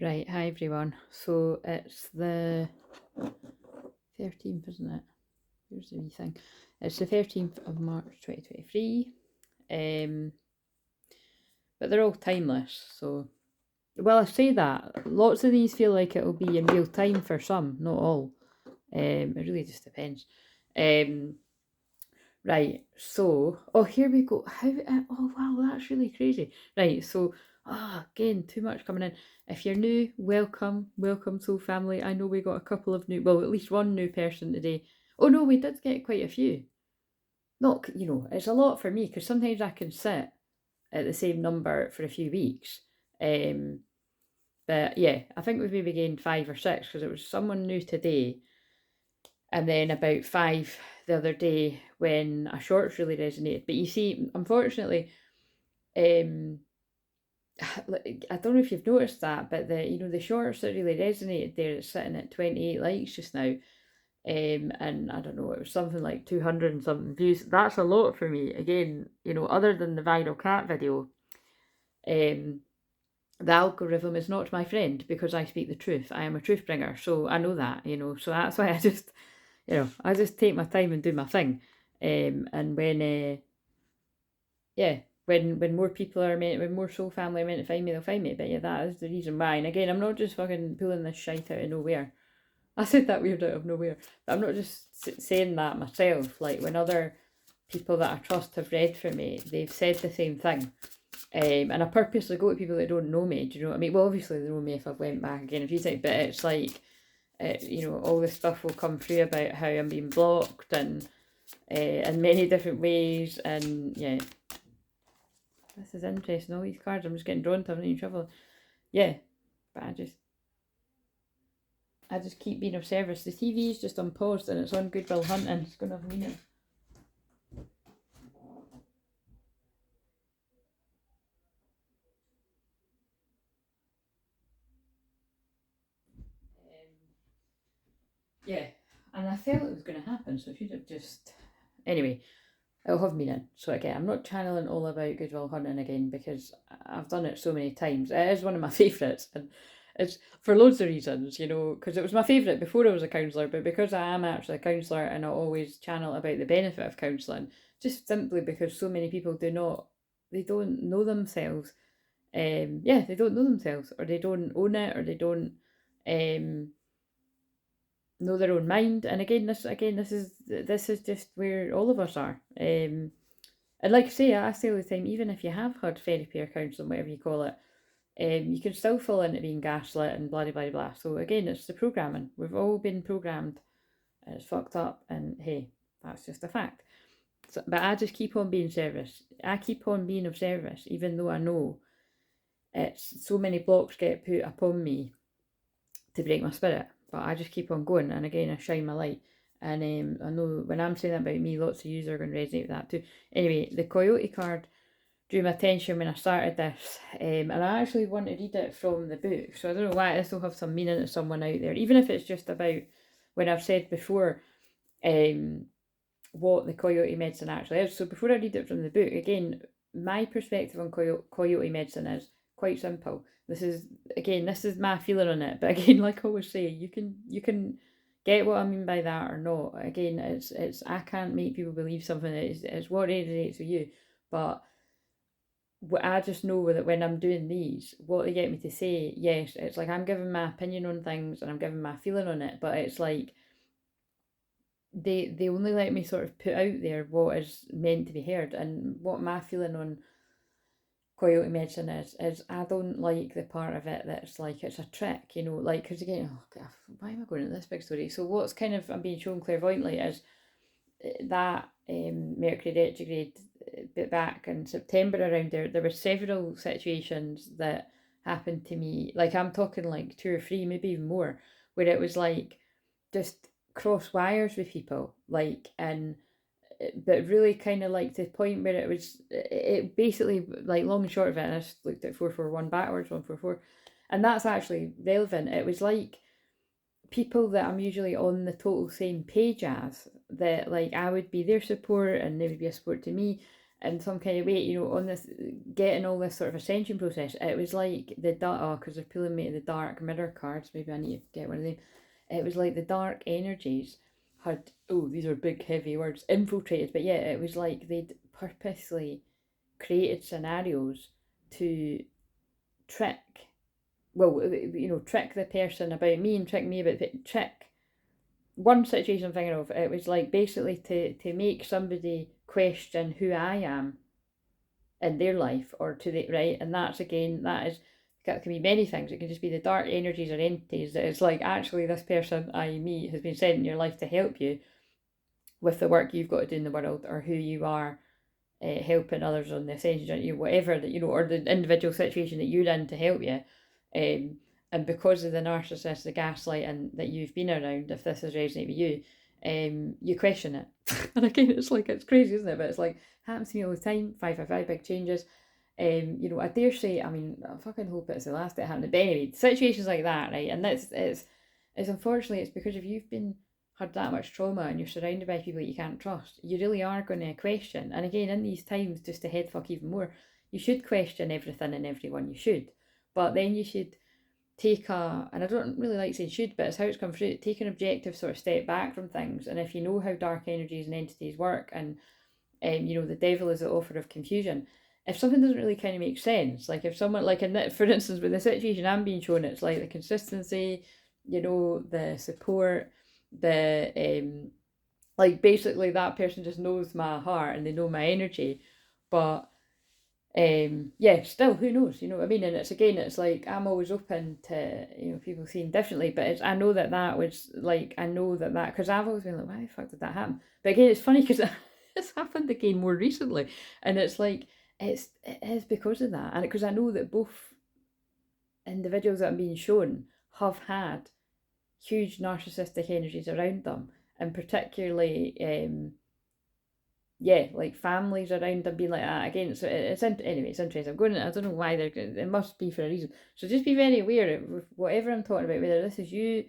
Right, hi everyone. So it's the 13th, isn't it? Here's the wee thing. It's the 13th of March 2023. But they're all timeless, so. Well, I say that. Lots of these feel like it'll be in real time for some, not all. It really just depends. Right, so. Oh, here we go. Oh, wow, that's really crazy. Right, so. Again, too much coming in. If you're new, welcome Soul Family. I know we got a couple of new, well, at least one new person today. Oh no, we did get quite a few. Not, it's a lot for me because sometimes I can sit at the same number for a few weeks. But yeah, I think we've maybe gained 5 or 6 because it was someone new today, and then about 5 the other day when a shorts really resonated. But you see, unfortunately, um, I don't know if you've noticed that, but the shorts that really resonated there, it's sitting at 28 likes just now. And I don't know, it was something like 200 and something views. That's a lot for me. Again, other than the viral cat video, um, the algorithm is not my friend because I speak the truth. I am a truth bringer, so I know that, so that's why I just take my time and do my thing. And when more people are meant, when more soul family are meant to find me, they'll find me. But yeah, that is the reason why. And again, I'm not just fucking pulling this shite out of nowhere. I said that weird out of nowhere, but I'm not just saying that myself. Like when other people that I trust have read for me, they've said the same thing. And I purposely go to people that don't know me. Do you know what I mean? Well, obviously they know me if I've went back again a few times, but it's like, all this stuff will come through about how I'm being blocked and in many different ways. And yeah, this is interesting. All these cards, I'm just getting drawn to. I'm in trouble. Yeah, but I just keep being of service. The TV is just unpaused and it's on Goodwill Hunting. It's going to have meaning. Yeah, and I felt it was going to happen, so I should have just. Anyway, it'll have meaning. So again, I'm not channeling all about Goodwill Hunting again because I've done it so many times. It is one of my favourites, and it's for loads of reasons, because it was my favourite before I was a counsellor, but because I am actually a counsellor and I always channel about the benefit of counselling, just simply because so many people they don't know themselves. They don't know themselves, or they don't own it, or they don't um know their own mind. And this is just where all of us are. And like I say all the time, even if you have had therapy or counselling, whatever you call it, you can still fall into being gaslit and blah blah blah blah. So again, it's the programming. We've all been programmed, and it's fucked up. And hey, that's just a fact. So, but I just keep on being service. I keep on being of service, even though I know it's so many blocks get put upon me to break my spirit. But I just keep on going, and again, I shine my light. And I know when I'm saying that about me, lots of you are going to resonate with that too. Anyway, the Coyote card drew my attention when I started this, and I actually want to read it from the book. So I don't know why this will have some meaning to someone out there, even if it's just about when I've said before what the coyote medicine actually is. So before I read it from the book, again, my perspective on coyote medicine is quite simple. This is my feeling on it. But again, like I always say, you can get what I mean by that or not. Again, it's I can't make people believe something. It's what resonates with you. But I just know that when I'm doing these, what they get me to say, yes, it's like I'm giving my opinion on things and I'm giving my feeling on it. But it's like they only let me sort of put out there what is meant to be heard. And what my feeling on coyote medicine is I don't like the part of it that's like it's a trick, like, because again, oh God, why am I going into this big story? So what's kind of I'm being shown clairvoyantly is that Mercury retrograde bit back in September around there were several situations that happened to me, like I'm talking like 2 or 3, maybe even more, where it was like just cross wires with people, like, and but really kind of like to the point where it basically, like, long and short of it, and I just looked at 441 backwards, 144, and that's actually relevant. It was like people that I'm usually on the total same page as, that like I would be their support and they would be a support to me, in some kind of way, you know, on this, getting all this sort of ascension process. It was like the dark, oh, because they're pulling me to the dark mirror cards, maybe I need to get one of them. It was like the dark energies had, oh, these are big heavy words, infiltrated, but yeah, it was like they'd purposely created scenarios to trick, well, you know, trick the person about me and trick me about, trick, one situation I'm thinking of, it was like basically to make somebody question who I am in their life, or to the right, and that's, again, that can be many things. It can just be the dark energies or entities that it's like, actually this person, i.e. me, has been sent in your life to help you with the work you've got to do in the world, or who you are, helping others on the ascension, you know, whatever that, you know, or the individual situation that you're in to help you. And because of the narcissist, the gaslighting that you've been around, if this has resonated with you, you question it. And again, it's like, it's crazy, isn't it? But it's like, happens to me all the time. 555 big changes. You know, I dare say, I mean, I fucking hope it's the last that happened. But anyway, situations like that, right? And it's unfortunately, it's because if you've been had that much trauma and you're surrounded by people that you can't trust, you really are going to question. And again, in these times, just to head fuck even more, you should question everything and everyone. You should, but then you should take and I don't really like saying should, but it's how it's come through, take an objective sort of step back from things. And if you know how dark energies and entities work, and you know, the devil is the author of confusion. If something doesn't really kind of make sense, like if someone, like for instance, with the situation I'm being shown, it's like the consistency, you know, the support, the like basically that person just knows my heart and they know my energy. But yeah, still, who knows, you know what I mean? And it's, again, it's like, I'm always open to, you know, people seeing differently, but it's, I know that was like, I know that because I've always been like, why the fuck did that happen? But again, it's funny because it's happened again more recently, and it's like, it is because of that. And because I know that both individuals that I'm being shown have had huge narcissistic energies around them, and particularly yeah, like families around them being like that. Again, so anyway, it's interesting. I'm going, I don't know why they're, it must be for a reason. So just be very aware of whatever I'm talking about, whether this is you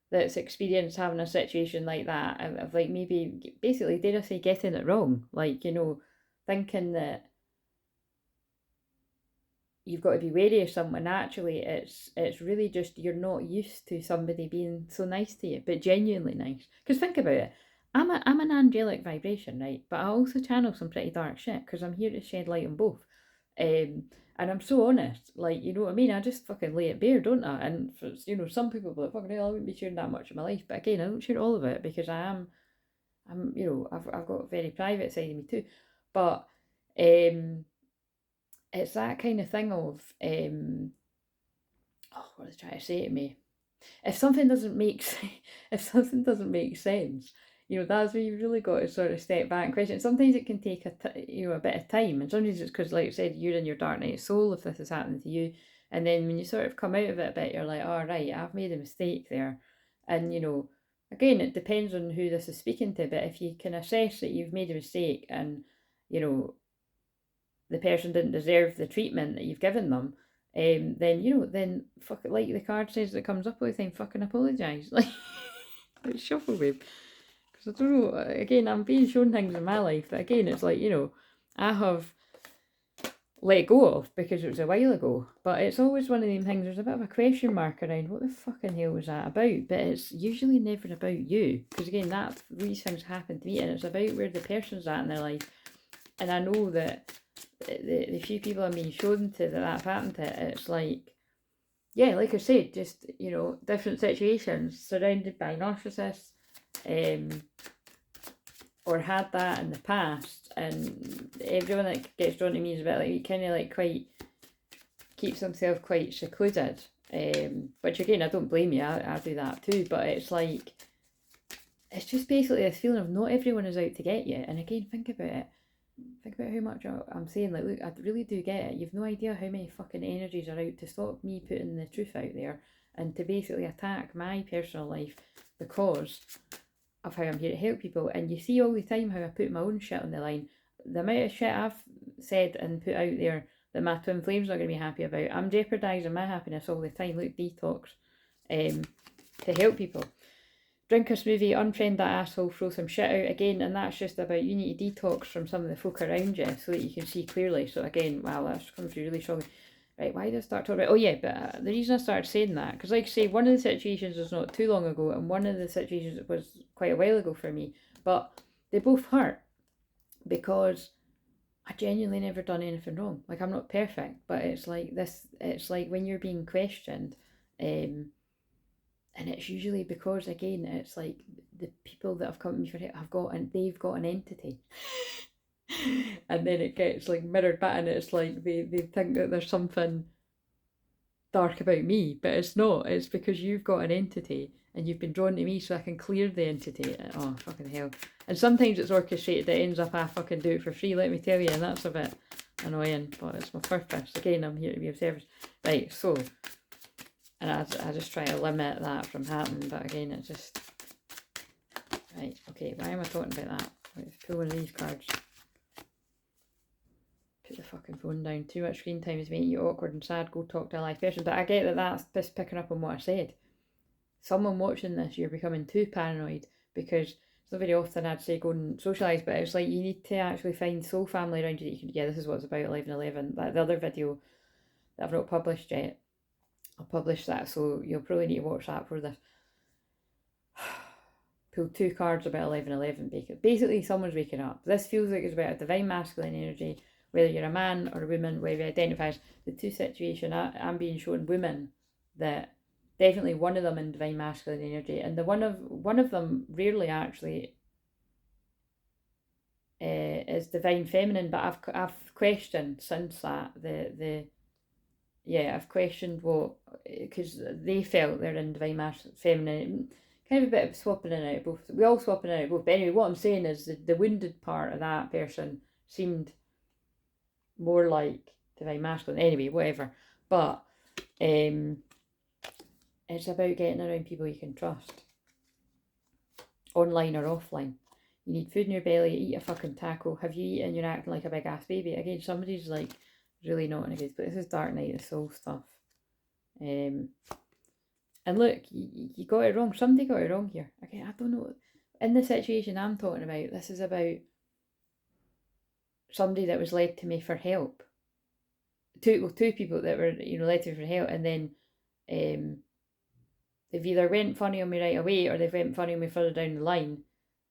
that's experienced having a situation like that, of like, maybe basically, dare I say, getting it wrong, like, you know, thinking that you've got to be wary of someone. Actually, it's really just, you're not used to somebody being so nice to you, but genuinely nice. Because think about it, I'm an angelic vibration, right? But I also channel some pretty dark shit, because I'm here to shed light on both. And I'm so honest, like, you know what I mean? I just fucking lay it bare, don't I? And for, you know, some people be like, fucking hell, I wouldn't be sharing that much of my life. But again, I don't share all of it, because I'm, you know, I've got a very private side of me too. But it's that kind of thing of, oh, what was I trying to say to me? If something doesn't make if something doesn't make sense, you know, that's where you've really got to sort of step back and question. Sometimes it can take you know, a bit of time, and sometimes it's because, like I said, you're in your dark night of soul, if this is happening to you, and then when you sort of come out of it a bit, you're like, all right, I've made a mistake there. And, you know, again, it depends on who this is speaking to, but if you can assess that you've made a mistake, and, you know, the person didn't deserve the treatment that you've given them, then, you know, then fuck it, like the card says that comes up all the time, fucking apologise. Like, shuffle babe. Because I don't know, again, I'm being shown things in my life that, again, it's like, you know, I have let go of because it was a while ago. But it's always one of them things, there's a bit of a question mark around what the fucking hell was that about? But it's usually never about you. Because again, these things happen to me, and it's about where the person's at in their life. And I know that the few people I'm being shown to that's happened to, it's like, yeah, like I said, just, you know, different situations, surrounded by narcissists, or had that in the past, and everyone that gets drawn to me is a bit like, he kind of like quite keeps himself quite secluded, which again, I don't blame you, I do that too, but it's like, it's just basically this feeling of not everyone is out to get you. And again, think about it. Think about how much I'm saying, like, look, I really do get it. You've no idea how many fucking energies are out to stop me putting the truth out there, and to basically attack my personal life because of how I'm here to help people. And you see all the time how I put my own shit on the line. The amount of shit I've said and put out there that my twin flames are going to be happy about, I'm jeopardising my happiness all the time. Look, detox, to help people. drink a smoothie, unfriend that asshole, throw some shit out again, and that's just about you need to detox from some of the folk around you so that you can see clearly. So again, wow, that's coming through really strongly. Right, why did I start talking about? Oh yeah, but the reason I started saying that, because like I say, one of the situations was not too long ago, and one of the situations was quite a while ago for me, but they both hurt because I genuinely never done anything wrong. Like, I'm not perfect, but it's like this. It's like when you're being questioned, and it's usually because, again, it's like the people that have come to me for help have got, and they've got an entity. And then it gets like mirrored back, and it's like they think that there's something dark about me, but it's not. It's because you've got an entity and you've been drawn to me so I can clear the entity. Oh, fucking hell. And sometimes it's orchestrated that ends up I fucking do it for free, let me tell you, and that's a bit annoying, but it's my purpose. Again, I'm here to be of service. Right, so, and I just try to limit that from happening, but again, it's just, right, okay, why am I talking about that? Let's pull one of these cards. Put the fucking phone down. Too much screen time is making you awkward and sad. Go talk to a live person. But I get that that's just picking up on what I said. Someone watching this, you're becoming too paranoid, because it's not very often I'd say go and socialise, but it's like you need to actually find soul family around you that you can, yeah, this is what it's about, 11:11. The other video that I've not published yet, I'll publish that, so you'll probably need to watch that for this. Pulled 2 cards about 11:11. Basically, someone's waking up. This feels like it's about a divine masculine energy, whether you're a man or a woman, whether you identify as the two situation. I'm being shown women, that definitely one of them in divine masculine energy, and the one of them rarely actually is divine feminine. But I've questioned since that I've questioned what, because they felt they're in divine masculine feminine. Kind of a bit of swapping in and out of both. We all swapping in and out of both. But anyway, what I'm saying is the wounded part of that person seemed more like divine masculine. Anyway, whatever. But it's about getting around people you can trust, online or offline. You need food in your belly. Eat a fucking taco. Have you eaten? You're acting like a big ass baby. Again, somebody's like really not in a good place. This is Dark Night of the Soul stuff. And look, you got it wrong. Somebody got it wrong here. Okay, I don't know. In the situation I'm talking about, this is about somebody that was led to me for help. Two people that were, led to me for help, and then they've either went funny on me right away, or they've went funny on me further down the line,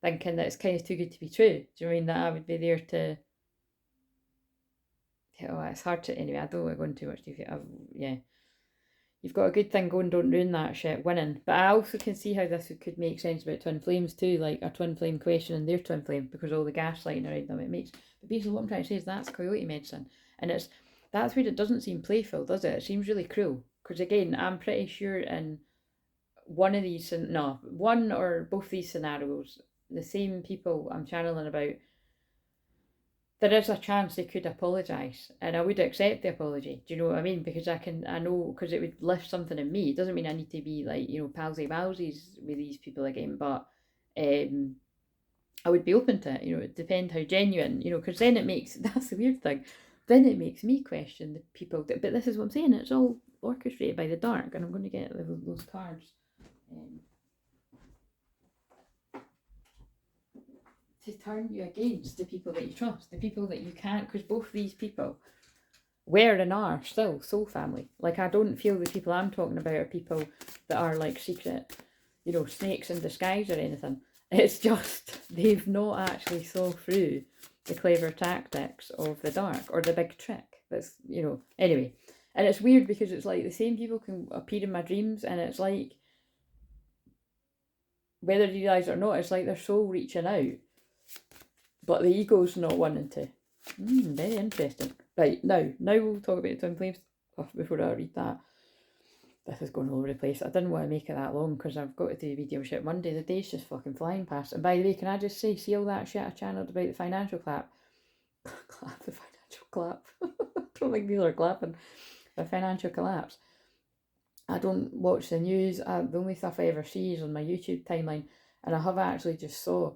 thinking that it's kind of too good to be true. Do you know what I mean? That I would be there to... Oh, it's hard to... Anyway, I don't want to go into too much detail. Yeah. You've got a good thing going, don't ruin that shit, winning. But I also can see how this could make sense about twin flames too, like a twin flame questioning their twin flame, because all the gaslighting around them, it makes... But basically what I'm trying to say is that's coyote medicine. And that's where it doesn't seem playful, does it? It seems really cruel. Because again, I'm pretty sure in one or both these scenarios, the same people I'm channeling about, there is a chance they could apologise, and I would accept the apology. Do you know what I mean? Because I know, because it would lift something in me. It doesn't mean I need to be like, palsy-balsies with these people again, but I would be open to it. It depends how genuine, because then it makes, that's the weird thing, then it makes me question the people. But this is what I'm saying, it's all orchestrated by the dark, and I'm going to get those cards. To turn you against the people that you trust, the people that you can't, because both these people were and are still soul family. Like, I don't feel the people I'm talking about are people that are like secret, snakes in disguise or anything. It's just they've not actually saw through the clever tactics of the dark, or the big trick. That's, anyway. And it's weird because it's like the same people can appear in my dreams, and it's like, whether you realise it or not, it's like their soul reaching out, but the ego's not wanting to. Very interesting. Right, now we'll talk about twin flames. Before I read that. This is going all over the place. I didn't want to make it that long because I've got to do video shit Monday. The day's just fucking flying past. And by the way, can I just say, see all that shit I channeled about the financial clap? The financial clap. I don't think people are clapping. The financial collapse. I don't watch the news. The only stuff I ever see is on my YouTube timeline. And I have actually just saw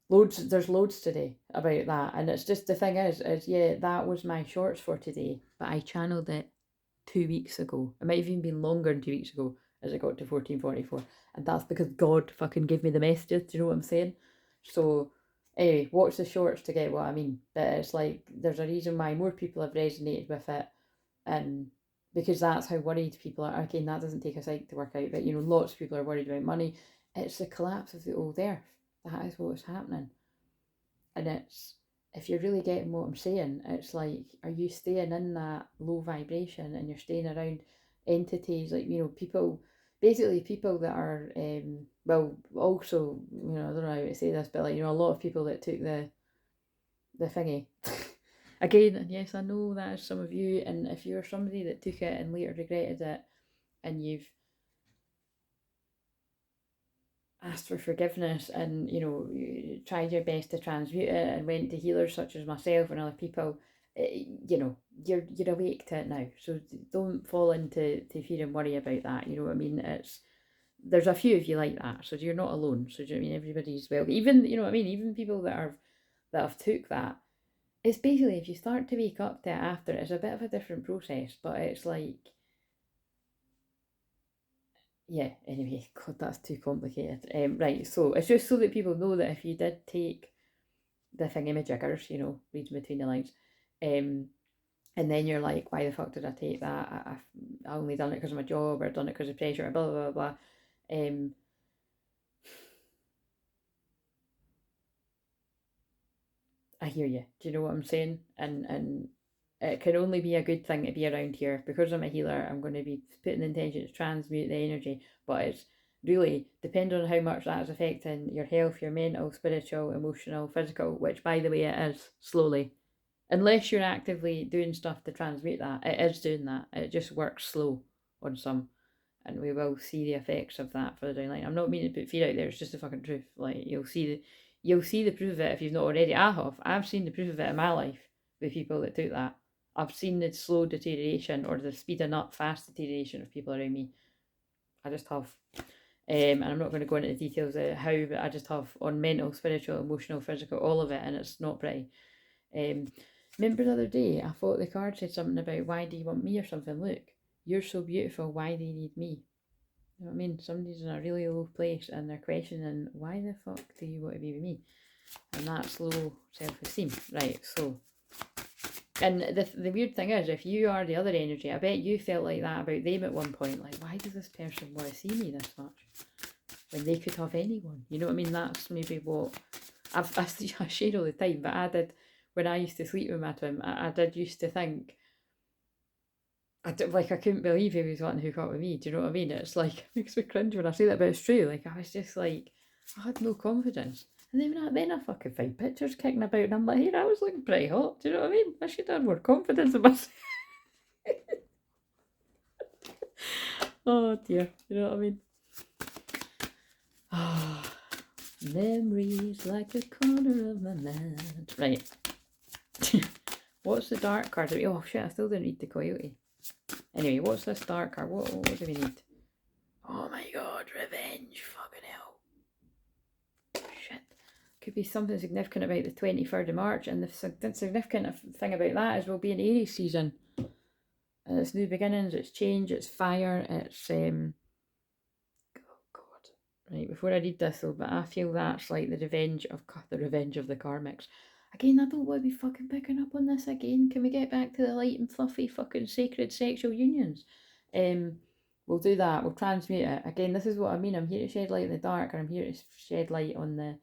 there's loads today about that, and it's just, the thing is yeah, that was my shorts for today, but I channeled it 2 weeks ago. It might have even been longer than 2 weeks ago, as it got to 1444. And that's because God fucking gave me the messages, do you know what I'm saying? So, anyway, watch the shorts to get what I mean. But it's like, there's a reason why more people have resonated with it, and because that's how worried people are. Again, that doesn't take a psych to work out, but lots of people are worried about money. It's the collapse of the old earth. That is what's happening. And it's, if you're really getting what I'm saying, it's like, are you staying in that low vibration and you're staying around entities like, people, basically people that are, well, also, I don't know how to say this, but like, a lot of people that took the thingy. Again, yes, I know that is some of you, and if you're somebody that took it and later regretted it, and you've asked for forgiveness and you tried your best to transmute it and went to healers such as myself and other people, you're awake to it now, so don't fall into fear and worry about that. You know what I mean? There's a few of you like that, so you're not alone. So do you know what I mean? Everybody's, well, even, what I mean, even people that have took that, it's basically, if you start to wake up to it after, it's a bit of a different process, but it's like, yeah, anyway, God, that's too complicated. Right, so it's just so that people know that if you did take the thingamajiggers, reading between the lines, and then you're like, why the fuck did I take that? I only done it because of my job, or done it because of pressure, or blah, blah, blah, blah. I hear you. Do you know what I'm saying? And it can only be a good thing to be around here. Because I'm a healer, I'm going to be putting the intention to transmute the energy, but it's really depending on how much that is affecting your health, your mental, spiritual, emotional, physical, which, by the way, it is slowly. Unless you're actively doing stuff to transmute that, it is doing that. It just works slow on some, and we will see the effects of that further down the line. I'm not meaning to put fear out there, it's just the fucking truth. Like, you'll see the proof of it if you've not already. I've seen the proof of it in my life with people that took that. I've seen the slow deterioration, or the speeding up fast deterioration of people around me. I just have. And I'm not going to go into the details of how, but I just have, on mental, spiritual, emotional, physical, all of it, and it's not pretty. Remember the other day, I thought the card said something about, why do you want me, or something. Look, you're so beautiful, why do you need me? You know what I mean? Somebody's in a really low place and they're questioning, why the fuck do you want to be with me? And that's low self-esteem. Right, so, and the weird thing is, if you are the other energy, I bet you felt like that about them at one point. Like, why does this person want to see me this much when they could have anyone? You know what I mean? That's maybe what I share all the time, but I did, when I used to sleep with my twin, I did used to think, I couldn't believe he was wanting to hook up with me. Do you know what I mean? It's like, it makes me cringe when I say that, but it's true. Like, I was just like, I had no confidence. And then I fucking find pictures kicking about, and I'm like, hey, I was looking pretty hot. Do you know what I mean? I should have more confidence in myself. Oh dear, you know what I mean? Ah, memories like a corner of my mind. Right. What's the dark card? Oh shit, I still didn't read the Coyote. Anyway, what's this dark card? What do we need? Oh my god, revenge. Fucking hell. Shit. Could be something significant about the 23rd of March, and the significant thing about that is we'll be in Aries season. And it's new beginnings, it's change, it's fire, it's oh god. Right, before I read this though, but I feel that's like the revenge of the karmics. Again, I don't want to be fucking picking up on this again. Can we get back to the light and fluffy fucking sacred sexual unions? We'll do that. We'll transmute it. Again, this is what I mean. I'm here to shed light in the dark, and I'm here to shed light on the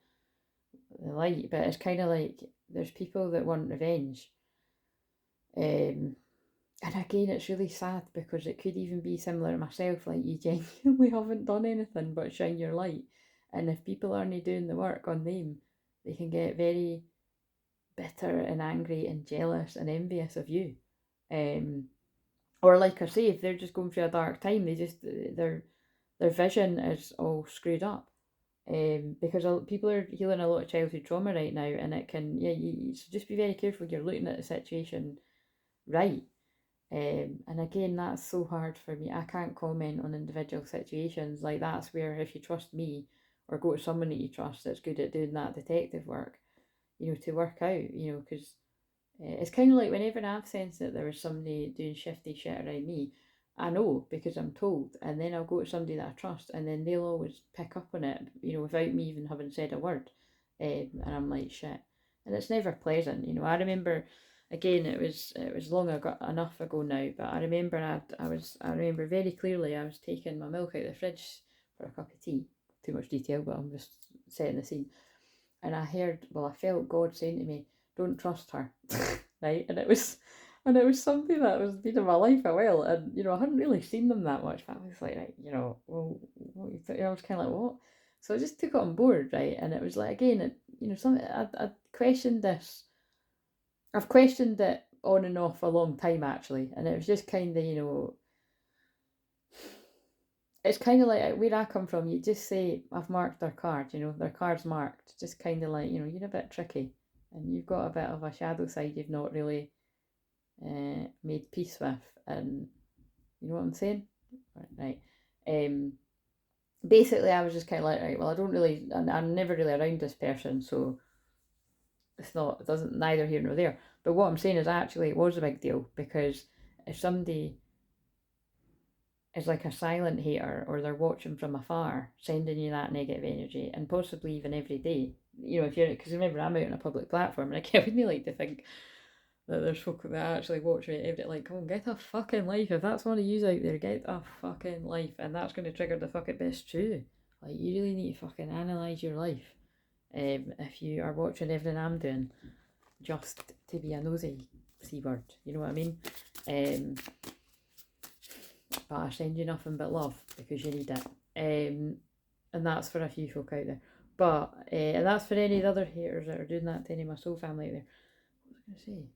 light. But it's kind of like, there's people that want revenge. And again, it's really sad, because it could even be similar to myself. Like, you genuinely haven't done anything but shine your light. And if people aren't doing the work on them, they can get very bitter and angry and jealous and envious of you. Or like I say, if they're just going through a dark time, they just, their vision is all screwed up. Because people are healing a lot of childhood trauma right now, and it can, so just be very careful you're looking at the situation right. And again, that's so hard for me. I can't comment on individual situations. Like, that's where, if you trust me, or go to someone that you trust that's good at doing that detective work, to work out, because it's kind of like, whenever I've sensed that there was somebody doing shifty shit around me, I know because I'm told, and then I'll go to somebody that I trust, and then they'll always pick up on it, without me even having said a word, and I'm like shit, and it's never pleasant. I remember, again, it was enough ago now, but I remember I remember very clearly I was taking my milk out of the fridge for a cup of tea. Too much detail, but I'm just setting the scene, and I felt God saying to me, "Don't trust her," right, and it was something that was been in my life a while, and I hadn't really seen them that much, but I was like, right, well, what you I was kind of like, what? So I just took it on board, right, and it was like, again, something I questioned this. I've questioned it on and off a long time actually, and it was just kind of, it's kind of like where I come from. You just say, "I've marked their card," their card's marked. Just kind of like, you're a bit tricky, and you've got a bit of a shadow side you've not really made peace with, and you know what I'm saying? Right. Basically, I was just kind of like, right, well, I'm never really around this person, so it doesn't, neither here nor there. But what I'm saying is actually it was a big deal, because if somebody is like a silent hater, or they're watching from afar, sending you that negative energy, and possibly even every day, if you're, because remember, I'm out on a public platform, and I wouldn't like to think that there's folk that actually watch me every day, like, come on, get a fucking life. If that's one of you out there, get a fucking life. And that's going to trigger the fucking best true. Like, you really need to fucking analyse your life. If you are watching everything I'm doing just to be a nosy C word, you know what I mean? But I send you nothing but love because you need it. And that's for a few folk out there. But, and that's for any of the other haters that are doing that to any of my soul family out there. What was I going to say?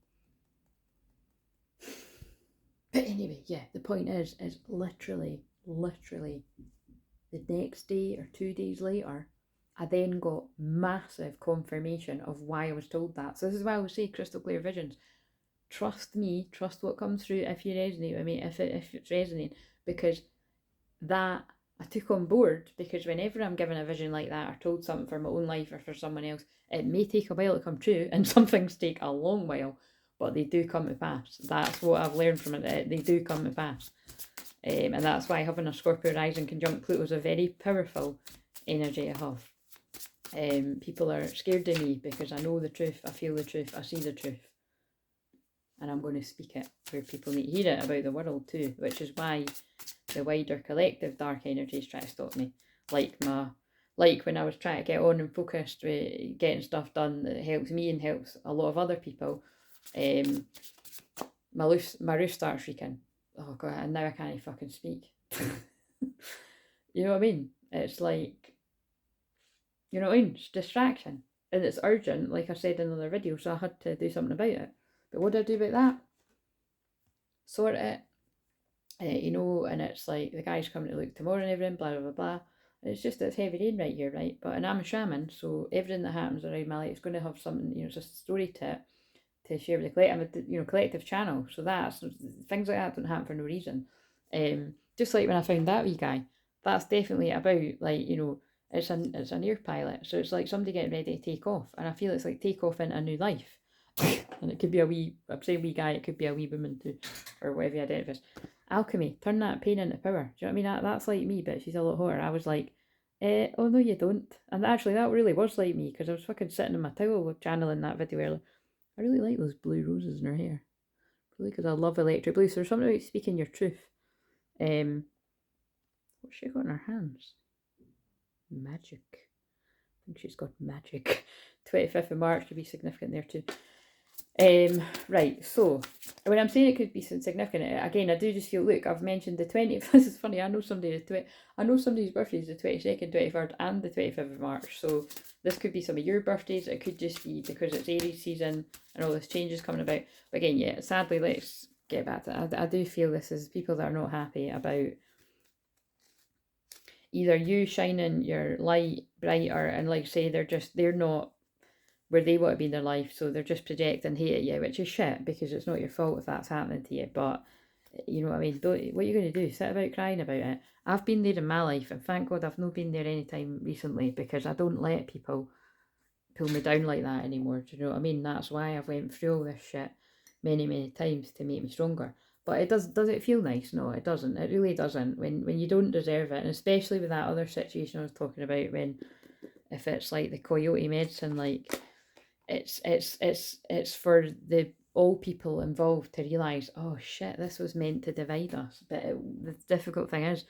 But anyway, yeah, the point is literally the next day or 2 days later, I then got massive confirmation of why I was told that. So this is why I would say crystal clear visions. Trust me, trust what comes through if you resonate with me, if it's resonating, because that I took on board, because whenever I'm given a vision like that or told something for my own life or for someone else, it may take a while to come true, and some things take a long while, but they do come to pass. That's what I've learned from it. They do come to pass. And that's why having a Scorpio rising conjunct Pluto is a very powerful energy to have. People are scared of me because I know the truth, I feel the truth, I see the truth. And I'm going to speak it where people need to hear it about the world too, which is why the wider collective dark energies try to stop me. Like when I was trying to get on and focused with getting stuff done that helps me and helps a lot of other people, my roof starts shrieking. Oh god, and now I can't fucking speak. You know what I mean? It's like, you know what I mean? It's distraction. And it's urgent, like I said in another video, so I had to do something about it. But what do I do about that? Sort it. And it's like the guy's coming to look tomorrow and everything, blah, blah, blah, blah. It's heavy rain right here, right? But, and I'm a shaman, so everything that happens around my life is going to have something, it's a story to it, to share with the collective. I'm a, collective channel, so that's, things like that don't happen for no reason. Just like when I found that wee guy, that's definitely about, like, it's an air pilot, so it's like somebody getting ready to take off, and I feel it's like take off into a new life. And it could be I'm saying wee guy, it could be a wee woman too, or whatever you identify as. Alchemy, turn that pain into power. Do you know what I mean? That's like me, but she's a lot hotter. I was like, oh no, you don't. And actually, that really was like me, because I was fucking sitting in my towel channeling that video earlier. I really like those blue roses in her hair, really, because I love electric blue. So there's something about speaking your truth. What's she got in her hands? Magic. I think she's got magic. 25th of March to be significant there too. Right, so when I'm saying it could be significant, again, I do just feel, look, I've mentioned the 20th. This is funny. I know somebody's birthday is the 22nd, 23rd, and the 25th of March. So this could be some of your birthdays. It could just be because it's Aries season and all this changes coming about. But again, yeah, sadly, let's get back to it. I do feel this is people that are not happy about either you shining your light brighter, and like say they're not where they want to be in their life, so they're just projecting hate at you, which is shit, because it's not your fault if that's happening to you. But you know what I mean? What are you going to do? Sit about crying about it? I've been there in my life, and thank God I've not been there any time recently, because I don't let people pull me down like that anymore. Do you know what I mean? That's why I've went through all this shit many times, to make me stronger. But does it feel nice? No, it doesn't. It really doesn't. When you don't deserve it, and especially with that other situation I was talking about, when if it's like the coyote medicine, like it's for the all people involved to realise, oh shit, this was meant to divide us. But the difficult thing is,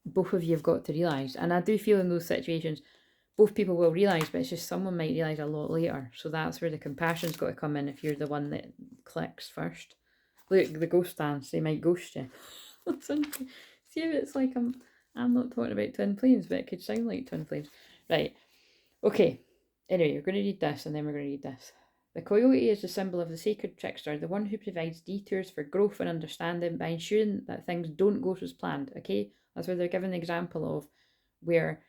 both of you have got to realise, and I do feel in those situations, both people will realise, but it's just someone might realise a lot later. So that's where the compassion's got to come in if you're the one that clicks first. Look, the ghost dance, they might ghost you. See if it's like I'm not talking about twin flames, but it could sound like twin flames. Right. Okay. Anyway, we're going to read this and then we're going to read this. The coyote is the symbol of the sacred trickster, the one who provides detours for growth and understanding by ensuring that things don't go as planned. Okay? That's where they're giving an example of where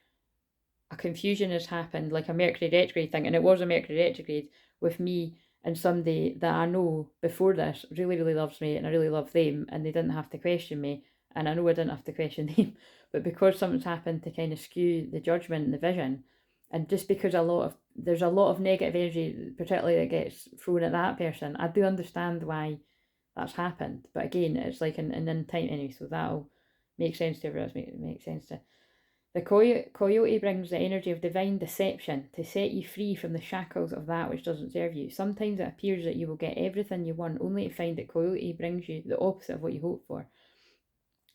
a confusion has happened, like a Mercury retrograde thing, and it was a Mercury retrograde with me and somebody that I know before this really, really loves me and I really love them, and they didn't have to question me, and I know I didn't have to question them, but because something's happened to kind of skew the judgment and the vision, and just because there's a lot of negative energy, particularly that gets thrown at that person, I do understand why that's happened. But again, it's like an in time anyway, so that'll make sense to everyone else, make sense to. The coyote brings the energy of divine deception to set you free from the shackles of that which doesn't serve you. Sometimes it appears that you will get everything you want, only to find that coyote brings you the opposite of what you hope for.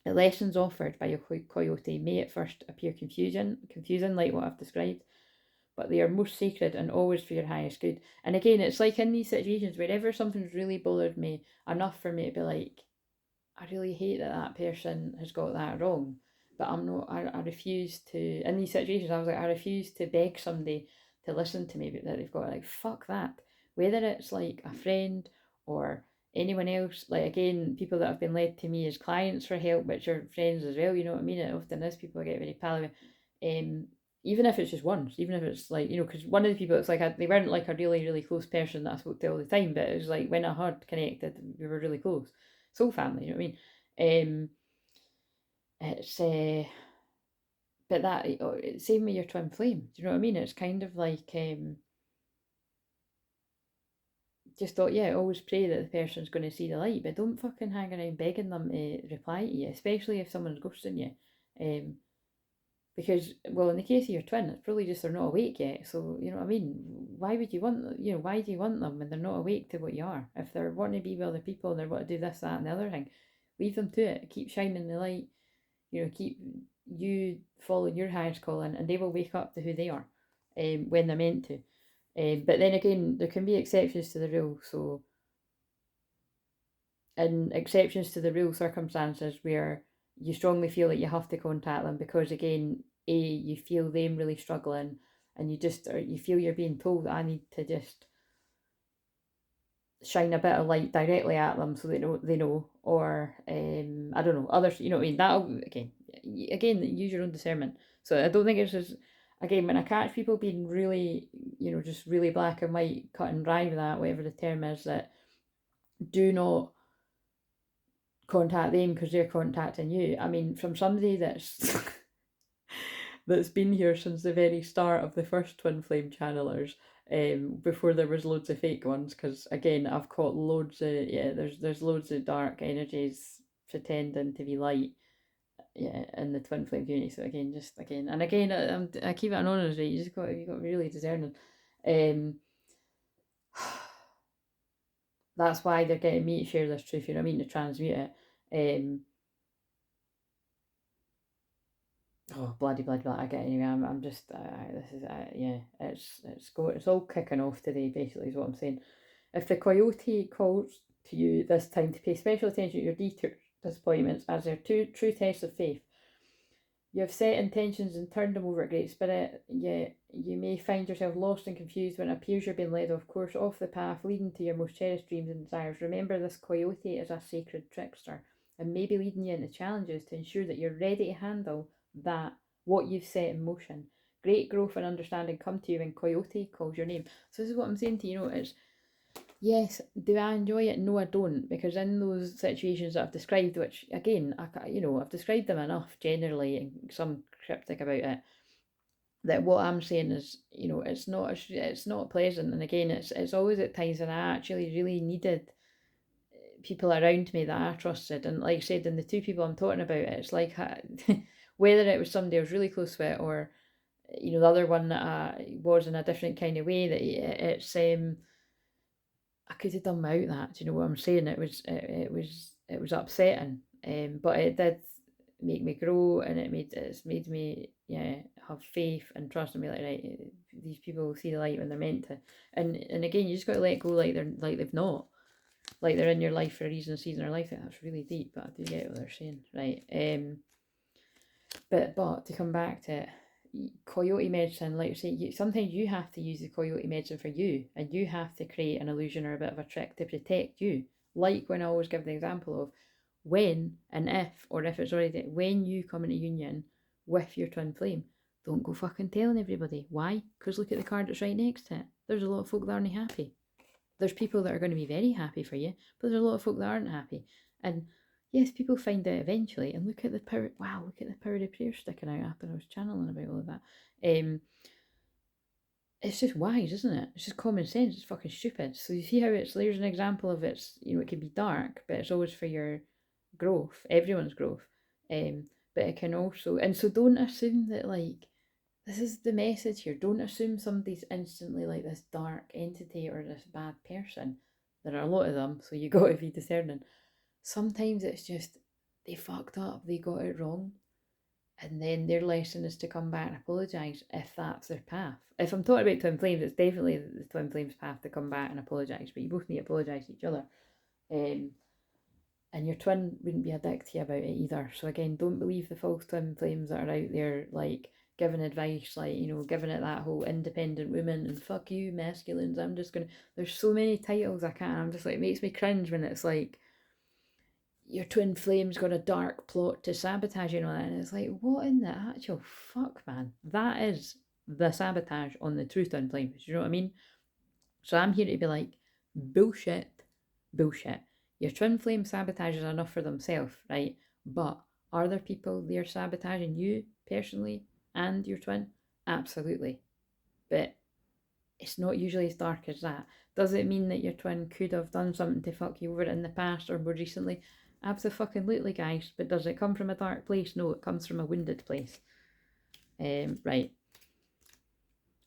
The lessons offered by your coyote may at first appear confusing like what I've described, but they are most sacred and always for your highest good. And again, it's like in these situations, wherever something's really bothered me enough for me to be like, I really hate that person has got that wrong. But I'm not, I refuse to, in these situations, I was like, I refuse to beg somebody to listen to me, but that they've got like, fuck that. Whether it's like a friend or anyone else, like again, people that have been led to me as clients for help, which are friends as well, you know what I mean? It often is people get very pally with. Even if it's just once, even if it's like, because one of the people, it's like, they weren't like a really, really close person that I spoke to all the time, but it was like when I had connected, we were really close. Soul family, you know what I mean? It's but that same with your twin flame. Do you know what I mean? It's kind of like just thought, yeah, always pray that the person's going to see the light, but don't fucking hang around begging them to reply to you, especially if someone's ghosting you. Because, well, in the case of your twin, it's probably just they're not awake yet. So, you know what I mean? Why would you want, why do you want them when they're not awake to what you are? If they're wanting to be with other people and they want to do this, that, and the other thing, leave them to it. Keep shining the light. Keep you following your highest calling, and they will wake up to who they are when they're meant to. But then again, there can be exceptions to the rule. So, in exceptions to the rule circumstances where you strongly feel that you have to contact them because, again, you feel them really struggling, and you feel you're being told that I need to just shine a bit of light directly at them so they know, or I don't know, others, you know what I mean? That'll again use your own discernment. So I don't think it's just, again, when I catch people being really, just really black and white, cut and dry with that, whatever the term is, that do not contact them because they're contacting you. I mean, from somebody that's that's been here since the very start of the first twin flame channelers, before there was loads of fake ones, because again, I've caught loads of, there's loads of dark energies pretending to be light, in the twin flame community. So I keep it anonymous, right? You got to be really discerning. That's why they're getting me to share this truth, you know what I mean, to transmute it. Oh, bloody, bloody, bloody! I get anyway. I'm just. This is. Yeah. It's all kicking off today. Basically, is what I'm saying. If the coyote calls to you this time to pay special attention to your disappointments as their true tests of faith, you have set intentions and turned them over at Great Spirit. Yet you may find yourself lost and confused when it appears you're being led off course, off the path leading to your most cherished dreams and desires. Remember, this coyote is a sacred trickster and may be leading you into challenges to ensure that you're ready to handle what you've set in motion. Great growth and understanding come to you when Coyote calls your name. So this is what I'm saying to you. It's, yes, do I enjoy it? No, I don't, because in those situations that I've described, which again, I've described them enough generally and some cryptic about it, that what I'm saying is, it's not pleasant. And again, it's always at times when I actually really needed people around me that I trusted. And like I said, in the two people I'm talking about, it's like whether it was somebody I was really close with, or the other one that I was in a different kind of way, that it's I could have done without that. Do you know what I'm saying? It was upsetting, but it did make me grow, and it's made me have faith and trust and be like, right, these people will see the light when they're meant to, and again, you just got to let go, like they've not, like they're in your life for a reason, a season of life. That's really deep, but I do get what they're saying, right? But to come back to it, coyote medicine, like you say, sometimes you have to use the coyote medicine for you, and you have to create an illusion or a bit of a trick to protect you. Like when I always give the example of when and if, or if it's already, when you come into union with your twin flame, don't go fucking telling everybody. Why? Because look at the card that's right next to it. There's a lot of folk that aren't happy. There's people that are going to be very happy for you, but there's a lot of folk that aren't happy. And yes, people find out eventually. And look at the power. Wow, look at the power of prayer sticking out after I was channeling about all of that. It's just wise, isn't it? It's just common sense. It's fucking stupid. So you see how there's an example of it can be dark, but it's always for your growth, everyone's growth. But it can also, and so don't assume that, like, this is the message here. Don't assume somebody's instantly like this dark entity or this bad person. There are a lot of them, so you got to be discerning. Sometimes it's just they fucked up, they got it wrong, and then their lesson is to come back and apologise if that's their path. If I'm talking about twin flames, it's definitely the twin flames path to come back and apologise, but you both need to apologise to each other. And your twin wouldn't be a dick to you about it either. So again, don't believe the false twin flames that are out there, like giving advice, like, giving it that whole independent woman and fuck you masculines. There's so many titles I can't. I'm just like, it makes me cringe when it's like, your twin flame's got a dark plot to sabotage you and all that. And it's like, what in the actual fuck, man? That is the sabotage on the true twin flames. You know what I mean? So I'm here to be like, bullshit. Your twin flame sabotages enough for themselves, right? But are there people they're sabotaging you personally and your twin? Absolutely. But it's not usually as dark as that. Does it mean that your twin could have done something to fuck you over in the past or more recently? Absolutely, guys. But does it come from a dark place? No, it comes from a wounded place. Right.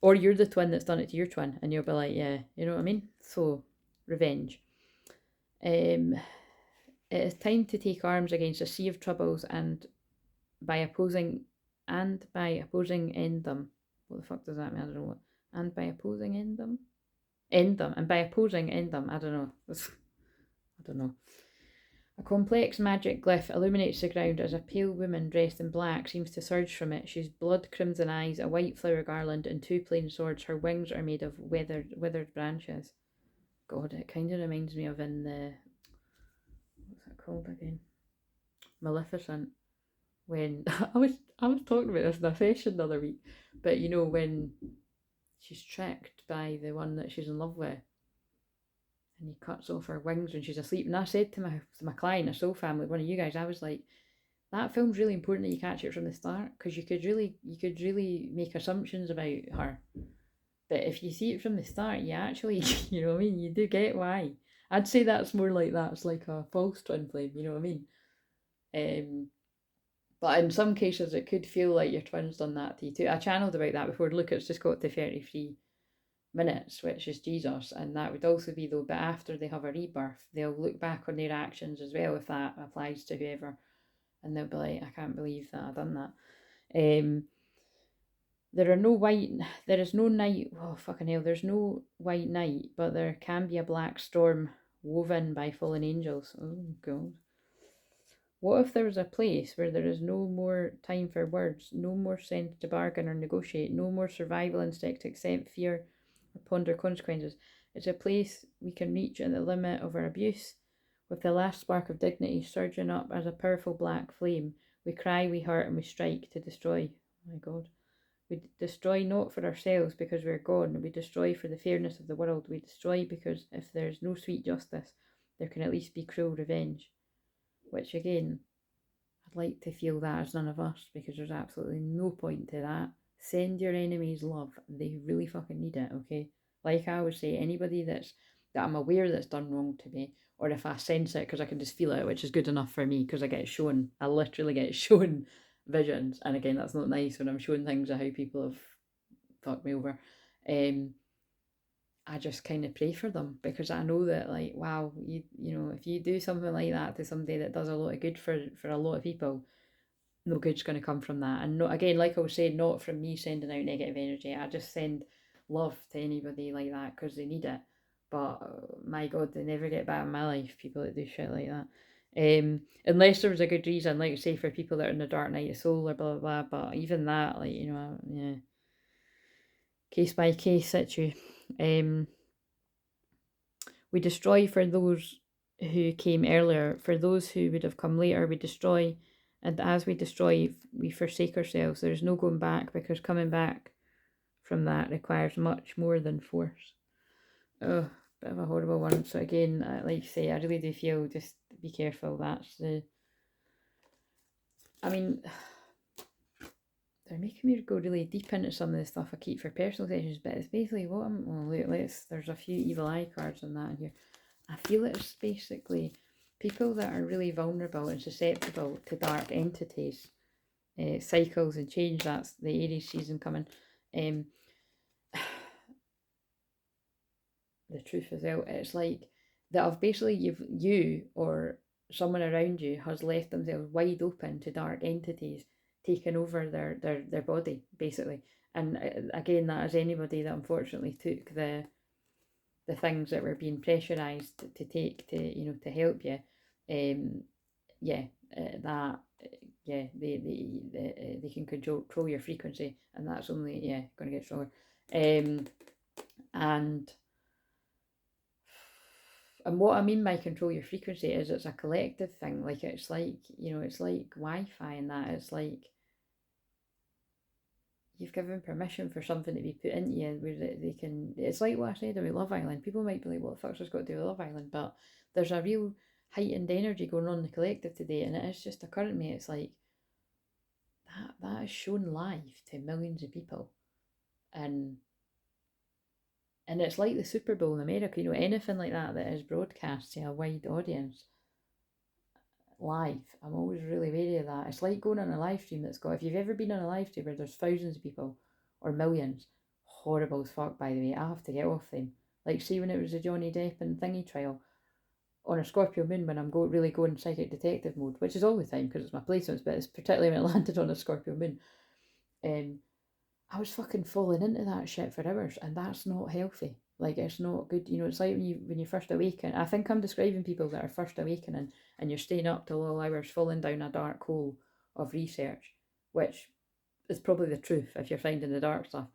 Or you're the twin that's done it to your twin, and you'll be like, yeah, you know what I mean? So, revenge. It is time to take arms against a sea of troubles, and by opposing end them. What the fuck does that mean? I don't know what. And by opposing end them? End them. And by opposing end them. I don't know. I don't know. A complex magic glyph illuminates the ground as a pale woman dressed in black seems to surge from it. She's blood crimson eyes, a white flower garland, and two plain swords. Her wings are made of withered branches. God, it kind of reminds me of in the... What's it called again? Maleficent. When I was talking about this in a session the other week, but when she's tricked by the one that she's in love with, and he cuts off her wings when she's asleep. And I said to my client, a soul family, one of you guys, I was like, that film's really important that you catch it from the start, because you could really make assumptions about her. But if you see it from the start, you actually, you know what I mean, you do get why. I'd say that's more like that's like a false twin flame, you know what I mean? But in some cases, it could feel like your twin's done that to you too. I channeled about that before. Look, it's just got to 33 minutes, which is Jesus, and that would also be, though, but after they have a rebirth, they'll look back on their actions as well, if that applies to whoever, and they'll be like, I can't believe that I've done that. There is no night, oh fucking hell, there's no white night, but there can be a black storm woven by fallen angels. Oh god. What if there was a place where there is no more time for words, no more sense to bargain or negotiate, no more survival instinct to accept fear or ponder consequences? It's a place we can reach at the limit of our abuse, with the last spark of dignity surging up as a powerful black flame. We cry, we hurt, and we strike to destroy. Oh my god. We destroy not for ourselves because we're gone. We destroy for the fairness of the world. We destroy because if there's no sweet justice, there can at least be cruel revenge. Which again, I'd like to feel that as none of us, because there's absolutely no point to that. Send your enemies love. They really fucking need it, okay? Like I always say, anybody that I'm aware that's done wrong to me, or if I sense it because I can just feel it, which is good enough for me because I get it shown. I literally get shown visions, and again, that's not nice when I'm showing things of how people have fucked me over. I just kind of pray for them because I know that, like, wow, you know, if you do something like that to somebody that does a lot of good for a lot of people, no good's going to come from that. And not, again, like I was saying, not from me sending out negative energy. I just send love to anybody like that because they need it. But my God, they never get back in my life, people that do shit like that. Unless there was a good reason, like say for people that are in the dark night of soul or blah blah blah. But even that, like, you know, yeah, case by case situation. We destroy for those who came earlier. For those who would have come later, we destroy. And as we destroy, we forsake ourselves. There's no going back because coming back from that requires much more than force. Oh, bit of a horrible one. So again, like I say, I really do feel just be careful. That's the... I mean, they're making me go really deep into some of the stuff I keep for personal sessions, but it's basically what I'm... Well, there's a few evil eye cards on that in here. I feel it's basically people that are really vulnerable and susceptible to dark entities, cycles and change. That's the Aries season coming. The truth is out. It's like that I've basically you or someone around you has left themselves wide open to dark entities taking over their body, basically. And again, that is anybody that unfortunately took the things that were being pressurized to take to, you know, to help you. That they can control your frequency, and that's only going to get stronger. And what I mean by control your frequency is it's a collective thing. Like, it's like, you know, it's like Wi-Fi and that. It's like you've given permission for something to be put into you where they can... It's like what I said about Love Island. People might be like, what the fuck's this got to do with Love Island? But there's a real heightened energy going on in the collective today, and it is just occurring to me, it's like that is shown live to millions of people. And it's like the Super Bowl in America, you know, anything like that is broadcast to a wide audience live. I'm always really wary of that. It's like going on a live stream that's got... If you've ever been on a live stream where there's thousands of people or millions, horrible as fuck, by the way. I have to get off them. Like, see when it was the Johnny Depp and thingy trial on a Scorpio moon, when I'm really going psychic detective mode, which is all the time because it's my placements, but it's particularly when it landed on a Scorpio moon. I was fucking falling into that shit for hours, and that's not healthy. Like, it's not good. You know, it's like when you first awaken. I think I'm describing people that are first awakening, and you're staying up till all hours, falling down a dark hole of research, which is probably the truth if you're finding the dark stuff,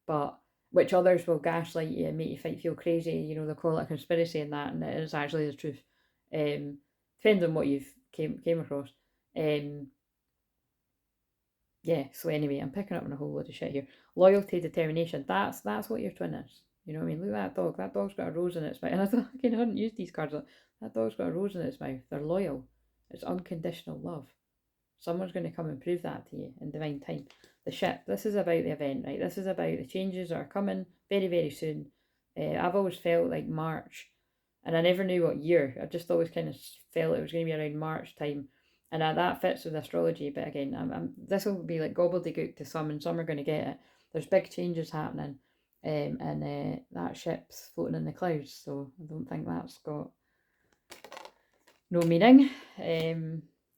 but which others will gaslight you and make you feel crazy. You know, they'll call it a conspiracy and that, and it is actually the truth. Depends on what you've came across. So anyway, I'm picking up on a whole load of shit here. Loyalty, determination, that's what your twin is. You know what I mean? Look at that dog. That dog's got a rose in its mouth. And I hadn't used these cards. That dog's got a rose in its mouth. They're loyal. It's unconditional love. Someone's going to come and prove that to you in divine time. The ship, this is about the event, right? This is about the changes that are coming very, very soon. I've always felt like March, and I never knew what year. I just always kind of felt it was going to be around March time. And that fits with astrology, but again, this will be like gobbledygook to some, and some are going to get it. There's big changes happening, and that ship's floating in the clouds, so I don't think that's got no meaning.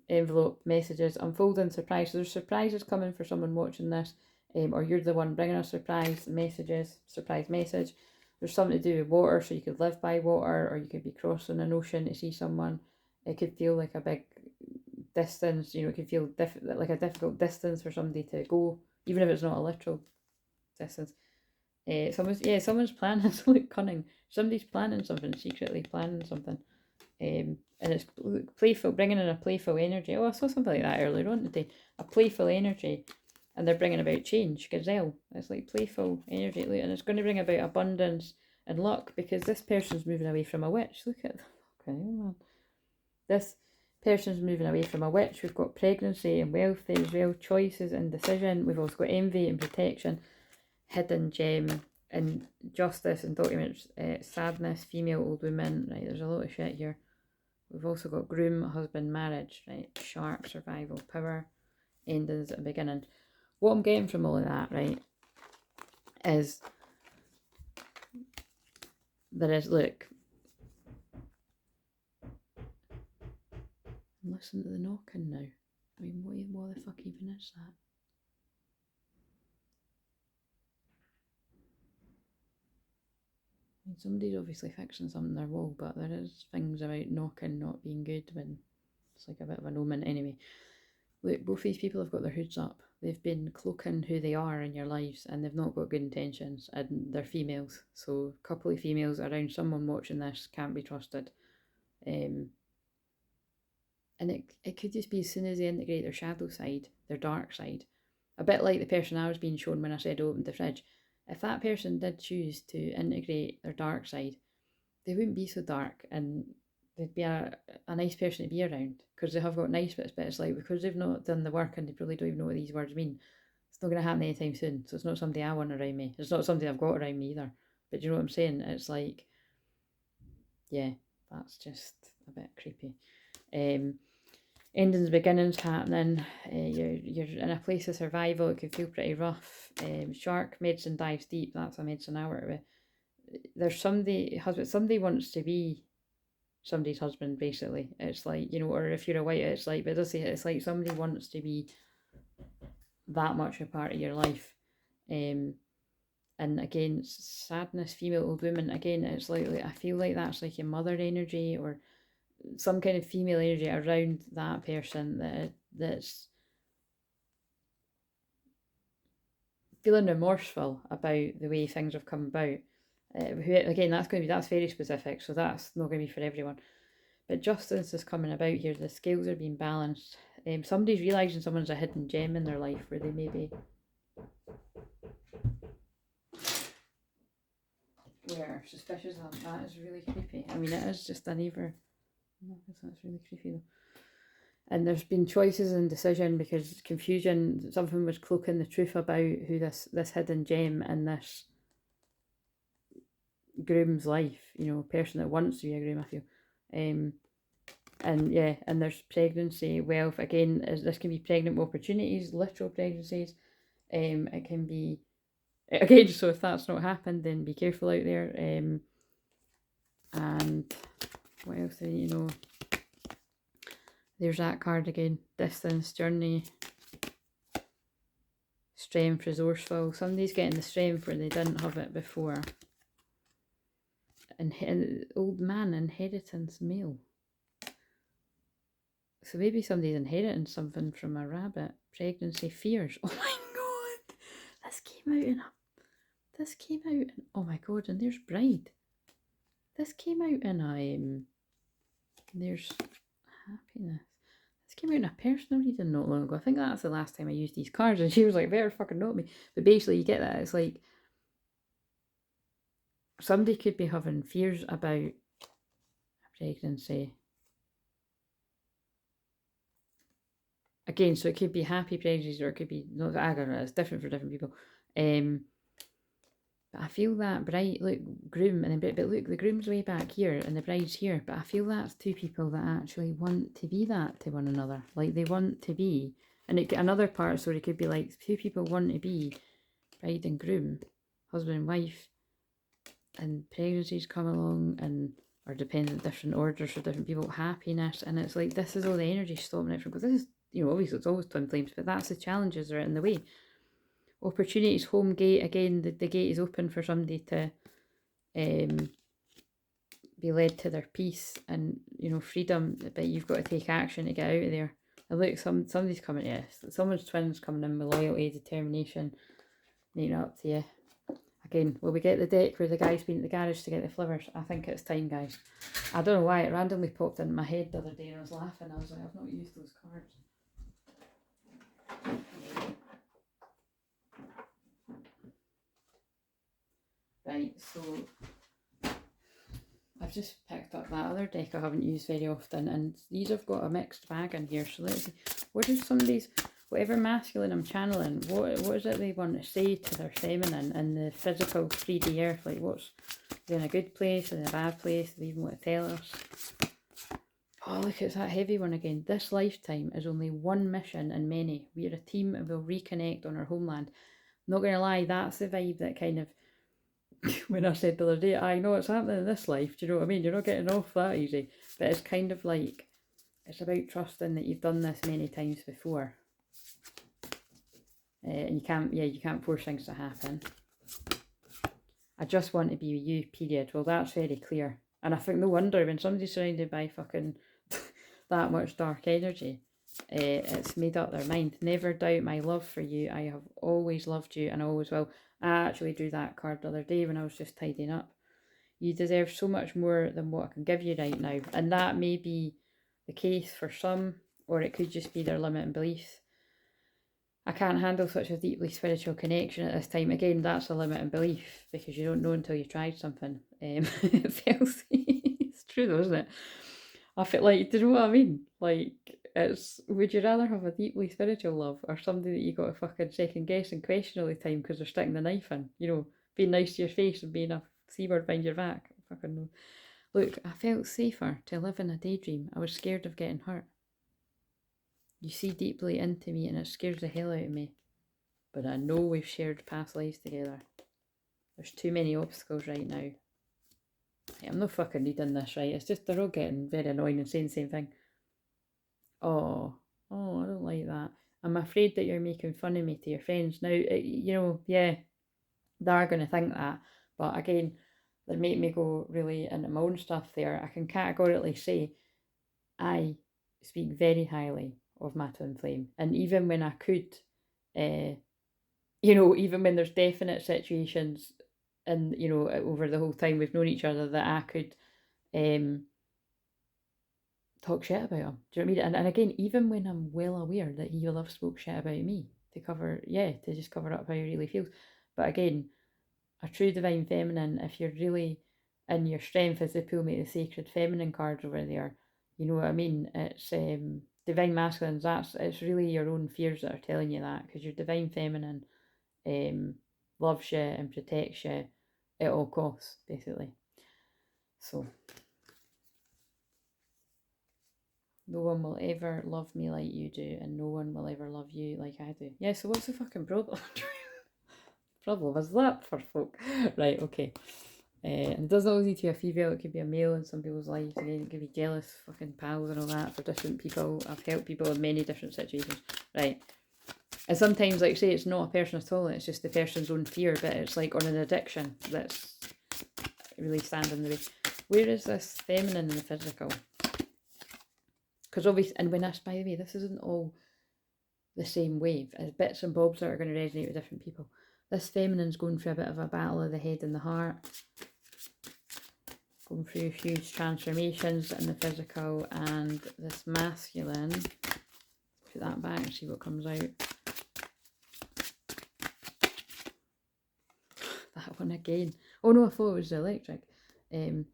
Envelope, messages, unfolding, surprise. So there's surprises coming for someone watching this, or you're the one bringing a surprise messages, surprise message. There's something to do with water, so you could live by water, or you could be crossing an ocean to see someone. It could feel like a big distance, you know, it can feel like a difficult distance for somebody to go, even if it's not a literal distance. Someone's planning. It's like cunning. Somebody's planning something, secretly planning something, and it's playful, bringing in a playful energy. Oh, I saw something like that earlier on today. A playful energy, and they're bringing about change. Gazelle. It's like playful energy, and it's going to bring about abundance and luck because this person's moving away from a witch. Look at this person's moving away from a witch. We've got pregnancy and wealth there as well, choices and decision. We've also got envy and protection, hidden gem and justice and documents, sadness, female, old woman. Right, there's a lot of shit here. We've also got groom, husband, marriage, right? Shark, survival, power, endings and beginning. What I'm getting from all of that, right, is there is, look, listen to the knocking now. I mean, what the fuck even is that? I mean, somebody's obviously fixing something on their wall, but there is things about knocking not being good when it's like a bit of an omen. Anyway, look, both these people have got their hoods up. They've been cloaking who they are in your lives, and they've not got good intentions, and they're females. So a couple of females around someone watching this can't be trusted. And it could just be as soon as they integrate their shadow side, their dark side, a bit like the person I was being shown when I said opened the fridge. If that person did choose to integrate their dark side, they wouldn't be so dark, and they'd be a nice person to be around, because they have got nice bits, but it's like, because they've not done the work and they probably don't even know what these words mean, it's not going to happen anytime soon. So it's not somebody I want around me. It's not something I've got around me either. But do you know what I'm saying? It's like, yeah, that's just a bit creepy. Endings, beginnings happening. You're in a place of survival. It can feel pretty rough. Shark, medicine dives deep. That's a medicine I work with. There's somebody wants to be somebody's husband, basically. It's like, you know, or if you're a white, it's like, but it does say it's like somebody wants to be that much a part of your life. And again, sadness, female, old woman, again, it's like I feel like that's like your mother energy, or some kind of female energy around that person that's feeling remorseful about the way things have come about. Again, that's very specific, so that's not going to be for everyone. But justice is coming about here. The scales are being balanced. Somebody's realising someone's a hidden gem in their life where they maybe were suspicious of. That is really creepy. I mean, it is just a neighbour. That's really creepy though. And there's been choices and decision because confusion. Something was cloaking the truth about who this hidden gem and this groom's life. You know, person that wants to be a groom. I feel. And yeah, and there's pregnancy, wealth. Again, this can be pregnant opportunities, literal pregnancies. It can be, again, so if that's not happened, then be careful out there. And what else do you need to know? There's that card again. Distance, journey, strength, resourceful. Somebody's getting the strength where they didn't have it before. And old man, inheritance, male. So maybe somebody's inheriting something from a rabbit. Pregnancy, fears. Oh my god! This came out in, oh my god, and there's bride. This came out in a, there's happiness. This came out in a personal reading not long ago. I think that's the last time I used these cards, and she was like, better fucking note me. But basically, you get that. It's like, somebody could be having fears about pregnancy. Again, so it could be happy pregnancies, or it could be, no, I don't know, it's different for different people. But I feel that bride, look, groom, and then, but look, the groom's way back here, and the bride's here, but I feel that's two people that actually want to be that to one another. Like, they want to be, and another part, so it could be like, two people want to be bride and groom, husband and wife, and pregnancies come along, and or depends on different orders for different people, happiness, and it's like, this is all the energy stopping it from, because this is, you know, obviously it's always twin flames, but that's the challenges that are in the way. Opportunities, home gate, again, the gate is open for somebody to be led to their peace and, you know, freedom, but you've got to take action to get out of there. And look, somebody's coming, yes, someone's twin's coming in with loyalty, determination, meeting up to you. Again, will we get the deck where the guy's been at the garage to get the flowers? I think it's time, guys. I don't know why, it randomly popped into my head the other day and I was laughing. I was like, I've not used those cards. Right, so I've just picked up that other deck I haven't used very often, and these have got a mixed bag in here. So let's see, what is somebody's, whatever masculine I'm channeling, what is it they want to say to their feminine in the physical 3D earth? Like, what's, is it in a good place, in a bad place? Do they even want to tell us? Oh, look, it's that heavy one again. This lifetime is only one mission in many. We are a team and we'll reconnect on our homeland. Not going to lie, that's the vibe that kind of, when I said the other day, I know what's happening in this life, do you know what I mean? You're not getting off that easy. But it's kind of like, it's about trusting that you've done this many times before. And you can't force things to happen. I just want to be with you, period. Well, that's very clear. And I think no wonder when somebody's surrounded by fucking that much dark energy, it's made up their mind. Never doubt my love for you. I have always loved you and I always will. I actually drew that card the other day when I was just tidying up. You deserve so much more than what I can give you right now. And that may be the case for some, or it could just be their limiting beliefs. I can't handle such a deeply spiritual connection at this time. Again, that's a limiting belief because you don't know until you've tried something. It feels it's true though, isn't it? I feel like, do you know what I mean? Like, it's, would you rather have a deeply spiritual love or somebody that you got to fucking second guess and question all the time because they're sticking the knife in? You know, being nice to your face and being a C-word behind your back. Fucking look, I felt safer to live in a daydream. I was scared of getting hurt. You see deeply into me and it scares the hell out of me. But I know we've shared past lives together. There's too many obstacles right now. Hey, I'm not fucking reading this right. It's just they're all getting very annoying and saying the same thing. Oh, I don't like that. I'm afraid that you're making fun of me to your friends. Now, you know, yeah, they're going to think that. But again, they make me go really into my own stuff there. I can categorically say I speak very highly of my twin flame. And even when I could, you know, even when there's definite situations and, you know, over the whole time we've known each other that I could talk shit about him. Do you know what I mean? And again, even when I'm well aware that he will have spoke shit about me to just cover up how he really feels. But again, a true divine feminine, if you're really in your strength, as they pull me the sacred feminine cards over there, you know what I mean? It's divine masculines, it's really your own fears that are telling you that, because your divine feminine loves you and protects you at all costs, basically. So no one will ever love me like you do, and no one will ever love you like I do. Yeah, so what's the fucking problem? Problem is that for folk? Right, okay. And it doesn't always need to be a female, it could be a male in some people's lives. Again, it could be jealous fucking pals and all that for different people. I've helped people in many different situations. Right. And sometimes, like say, it's not a person at all, it's just the person's own fear, but it's like on an addiction that's really standing in the way. Where is this feminine in the physical? Because obviously, and when I, by the way, this isn't all the same wave. There's bits and bobs that are going to resonate with different people. This feminine's going through a bit of a battle of the head and the heart. Going through huge transformations in the physical, and this masculine, put that back and see what comes out. That one again. Oh no, I thought it was the electric. Twin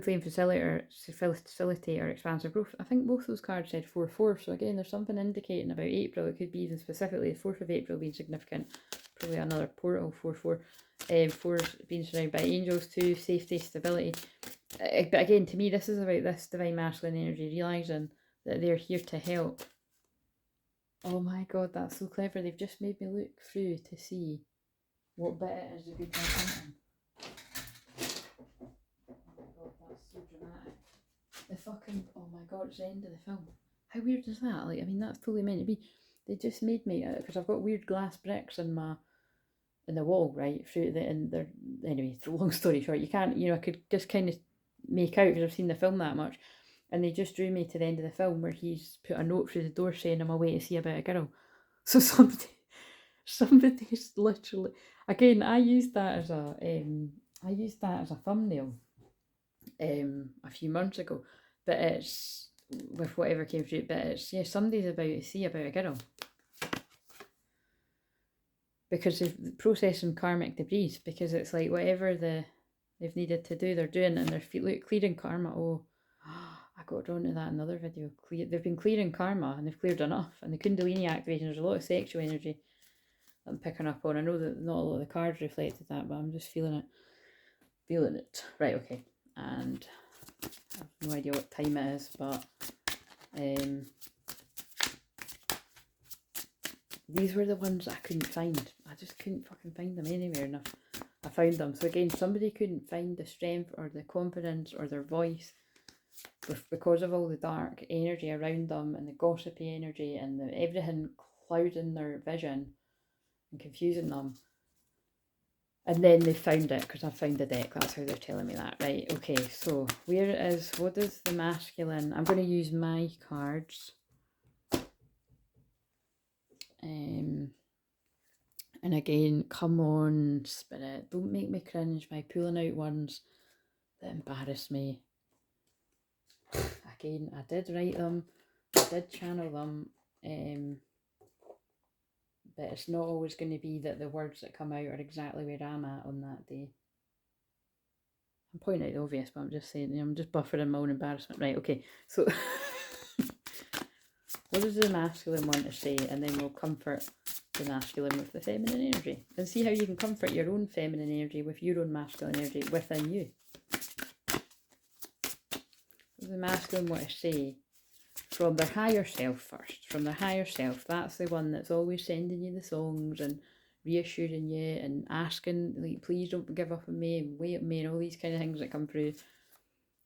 flame facilitator, expansive growth. I think both those cards said 4-4, so again there's something indicating about April. It could be even specifically the 4th of April being significant. Probably another portal, 4-4. 4's being surrounded by angels too, safety, stability. But again, to me, this is about this divine masculine energy realising that they're here to help. Oh my god, that's so clever. They've just made me look through to see what bit it is a good thing. So dramatic. The fucking, oh my god, it's the end of the film. How weird is that? Like, I mean, that's totally meant to be. They just made me, because I've got weird glass bricks in the wall, right? Through the, and they're, anyway, long story short, you can't, you know, I could just kind of make out because I've seen the film that much. And they just drew me to the end of the film where he's put a note through the door saying I'm away to see about a girl. So somebody's literally, again, I used that as a thumbnail a few months ago, but it's with whatever came through it, but it's, yeah, somebody's about to see about a girl because they've processing karmic debris, because it's like whatever they've needed to do, they're doing, and they're clearing karma. Oh, I got drawn to that in another video. They've been clearing karma and they've cleared enough, and the Kundalini activation, there's a lot of sexual energy that I'm picking up on. I know that not a lot of the cards reflected that, but I'm just feeling it. Right, okay. And I have no idea what time it is, but these were the ones I couldn't find. I just couldn't fucking find them anywhere, and I found them. So again, somebody couldn't find the strength or the confidence or their voice because of all the dark energy around them and the gossipy energy and everything clouding their vision and confusing them. And then they found it, because I found the deck. That's how they're telling me that. Right, okay, so where is, what is the masculine? I'm going to use my cards. And again, come on, Spirit. Don't make me cringe by pulling out ones that embarrass me. Again, I did write them. I did channel them. But it's not always going to be that the words that come out are exactly where I'm at on that day. I'm pointing out the obvious, but I'm just saying, I'm just buffering my own embarrassment. Right, okay, so what does the masculine want to say? And then we'll comfort the masculine with the feminine energy. And see how you can comfort your own feminine energy with your own masculine energy within you. What does the masculine want to say? From their higher self first. From their higher self. That's the one that's always sending you the songs and reassuring you and asking, like, please don't give up on me and wait on me and all these kind of things that come through.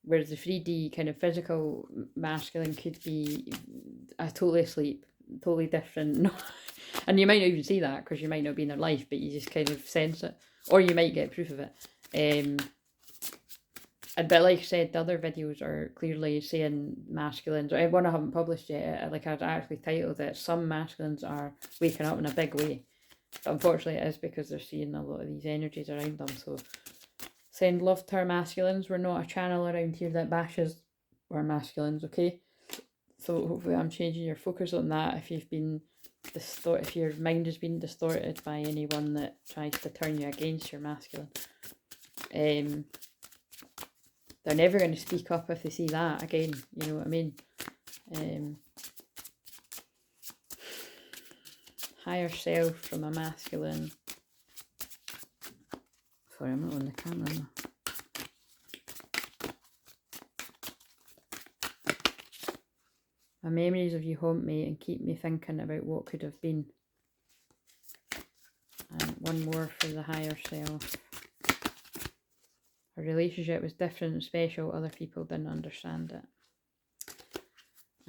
Whereas the 3D kind of physical masculine could be totally asleep, totally different. And you might not even see that because you might not be in their life, but you just kind of sense it. Or you might get proof of it. But like I said, the other videos are clearly saying masculines. One I haven't published yet, like I'd actually titled it, some masculines are waking up in a big way. But unfortunately it is because they're seeing a lot of these energies around them. So send love to our masculines. We're not a channel around here that bashes our masculines, okay? So hopefully I'm changing your focus on that if you've been distorted, if your mind has been distorted by anyone that tries to turn you against your masculine. They're never going to speak up if they see that again, you know what I mean? Higher self from a masculine. Sorry, I'm not on the camera now. My memories of you haunt me and keep me thinking about what could have been. And one more for the higher self. Our relationship was different and special. Other people didn't understand it.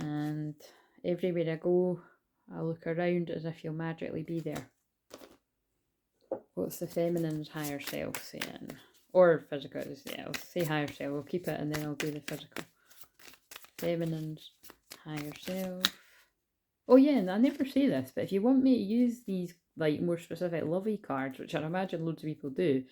And everywhere I go, I look around as if you'll magically be there. What's the feminine's higher self saying? Or physical, yeah, I'll say higher self. We'll keep it and then I'll do the physical. Feminine's higher self. Oh yeah, and I never say this, but if you want me to use these like more specific lovey cards, which I imagine loads of people do,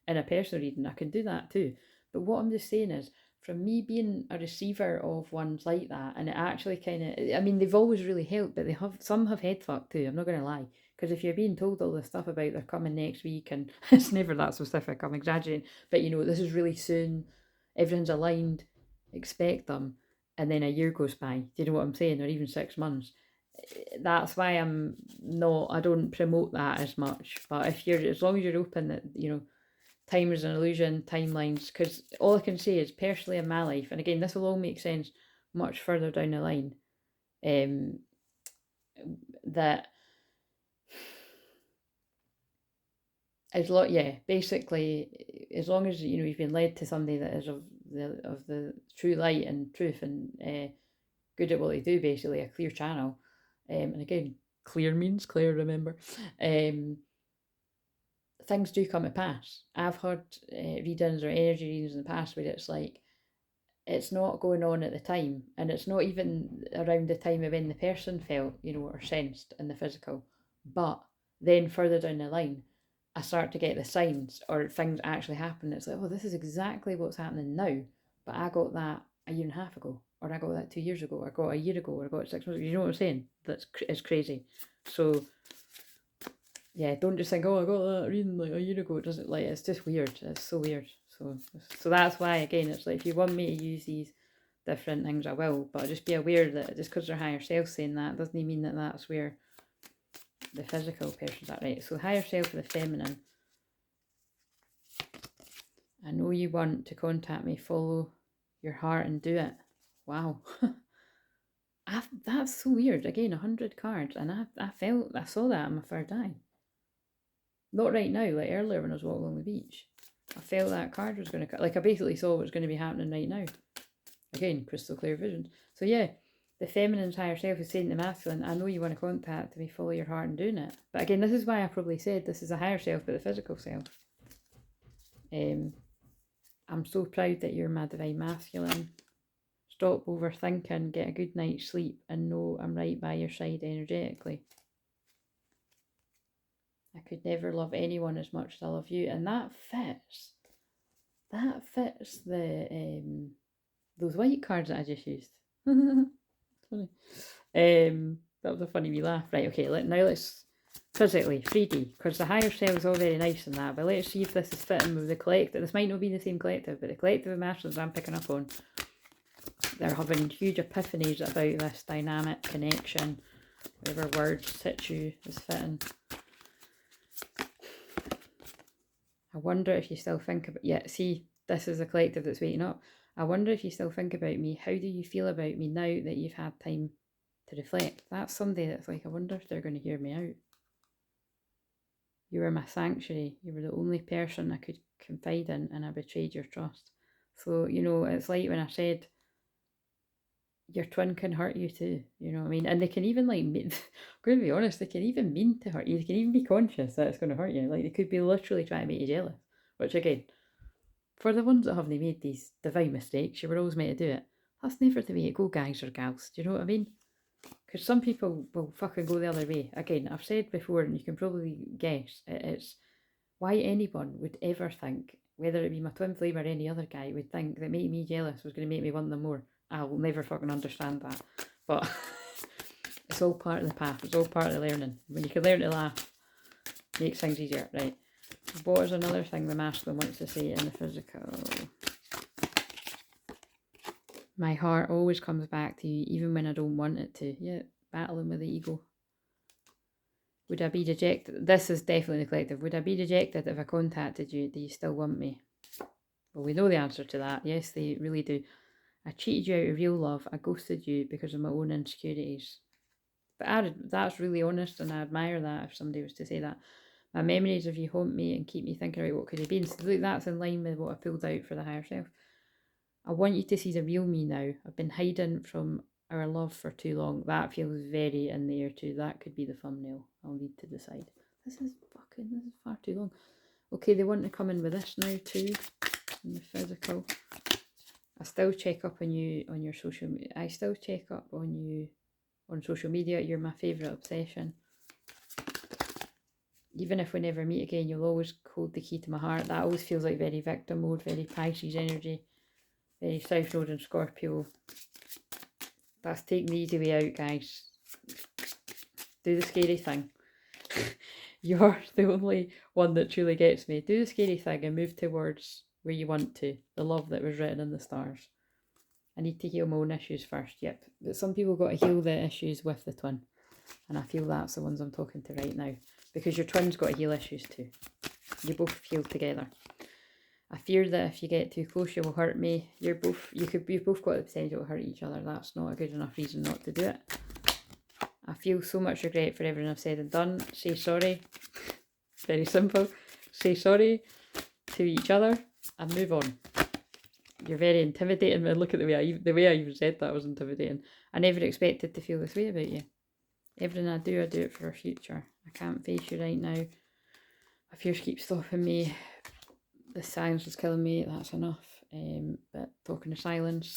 in a personal reading, I can do that too. But what I'm just saying is, from me being a receiver of ones like that, and it actually kind of, I mean, they've always really helped, but some have head fucked too, I'm not going to lie. Because if you're being told all this stuff about they're coming next week, and it's never that specific, I'm exaggerating, but you know, this is really soon, everything's aligned, expect them, and then a year goes by, do you know what I'm saying, or even 6 months. That's why I don't promote that as much. But if you're, as long as you're open that, you know, time is an illusion, timelines, because all I can say is personally in my life, and again, this will all make sense much further down the line, that basically, as long as, you know, you've been led to somebody that is of the true light and truth and good at what they do, basically, a clear channel, and again, clear means clear, remember, things do come to pass. I've heard readings or energy readings in the past where it's like, it's not going on at the time, and it's not even around the time of when the person felt, you know, or sensed in the physical, but then further down the line, I start to get the signs or things actually happen. It's like, oh, this is exactly what's happening now, but I got that a year and a half ago, or I got that 2 years ago, or I got a year ago, or I got it 6 months ago. You know what I'm saying? It's crazy. So yeah, don't just think, oh, I got that reading like a year ago. It doesn't, like, it's just weird. It's so weird. So that's why, again, it's like, if you want me to use these different things, I will, but just be aware that just because they're higher self saying that doesn't mean that that's where the physical person's at, right? So higher self for the feminine. I know you want to contact me, follow your heart and do it. Wow. That's so weird. Again, 100 cards, and I saw that on my third eye. Not right now, like earlier when I was walking along the beach. I felt that card was going to, like I basically saw what was going to be happening right now. Again, crystal clear vision. So yeah, the feminine's higher self is saying to the masculine, I know you want to contact me, follow your heart and doing it. But again, this is why I probably said this is a higher self, but the physical self. I'm so proud that you're my divine masculine. Stop overthinking, get a good night's sleep, and know I'm right by your side energetically. I could never love anyone as much as I love you. And that fits. That fits the those white cards that I just used. Funny. That was a funny wee laugh. Right, okay, now let's physically 3D, because the higher self is all very nice and that, but let's see if this is fitting with the collective. This might not be the same collective, but the collective of masculines I'm picking up on, they're having huge epiphanies about this dynamic connection, whatever word situ is fitting. I wonder if you still think about, yeah, see, this is a collective that's waiting up. I wonder if you still think about me. How do you feel about me now that you've had time to reflect? That's somebody that's like, I wonder if they're going to hear me out. You were my sanctuary. You were the only person I could confide in, and I betrayed your trust. So, you know, it's like when I said, your twin can hurt you too, you know what I mean? And they can even like, I'm going to be honest, they can even mean to hurt you. They can even be conscious that it's going to hurt you. Like they could be literally trying to make you jealous, which again, for the ones that haven't made these divine mistakes, you were always meant to do it. That's never the way it go, guys or gals. Do you know what I mean? Because some people will fucking go the other way. Again, I've said before, and you can probably guess, it's why anyone would ever think, whether it be my twin flame or any other guy, would think that making me jealous was going to make me want them more. I will never fucking understand that. But it's all part of the path. It's all part of the learning. When you can learn to laugh, it makes things easier. Right. What is another thing the masculine wants to say in the physical? My heart always comes back to you, even when I don't want it to. Yeah, battling with the ego. Would I be dejected? This is definitely the collective. Would I be dejected if I contacted you? Do you still want me? Well, we know the answer to that. Yes, they really do. I cheated you out of real love. I ghosted you because of my own insecurities. But that's really honest, and I admire that if somebody was to say that. My memories of you haunt me and keep me thinking about what could have been. So that's in line with what I pulled out for the higher self. I want you to see the real me now. I've been hiding from our love for too long. That feels very in the air too. That could be the thumbnail. I'll need to decide. This is far too long. Okay, they want to come in with this now too, in the physical. I still check up on you on your social media. I still check up on you on social media. You're my favourite obsession. Even if we never meet again, you'll always hold the key to my heart. That always feels like very victim mode, very Pisces energy, very South Node and Scorpio. That's taking the easy way out, guys. Do the scary thing. You're the only one that truly gets me. Do the scary thing and move towards where you want to. The love that was written in the stars. I need to heal my own issues first. Yep. But some people got to heal the issues with the twin. And I feel that's the ones I'm talking to right now. Because your twin's got to heal issues too. You both heal together. I fear that if you get too close, you will hurt me. You've both got the potential to hurt each other. That's not a good enough reason not to do it. I feel so much regret for everything I've said and done. Say sorry. Very simple. Say sorry to each other and move on. You're very intimidating. And look at the way I even said that was intimidating. I never expected to feel this way about you. Everything I do it for our future. I can't face you right now. My fears keep stopping me. The silence is killing me. That's enough. But talking to silence.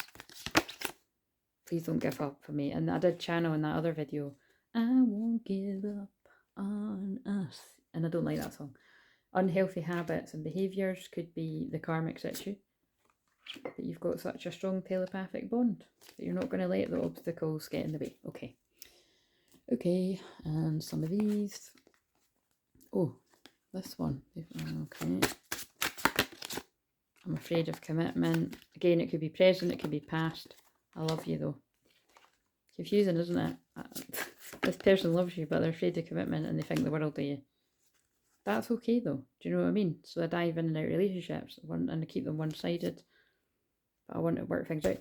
Please don't give up for me. And I did channel in that other video, I won't give up on us. And I don't like that song. Unhealthy habits and behaviours could be the karmic situ. But you've got such a strong telepathic bond that you're not going to let the obstacles get in the way. Okay. Okay, and some of these. Oh, this one. Okay. I'm afraid of commitment. Again, it could be present, it could be past. I love you though. Confusing, isn't it? This person loves you, but they're afraid of commitment and they think the world of you. That's okay though. Do you know what I mean? So I dive in and out relationships and I keep them one-sided. I want to work things out.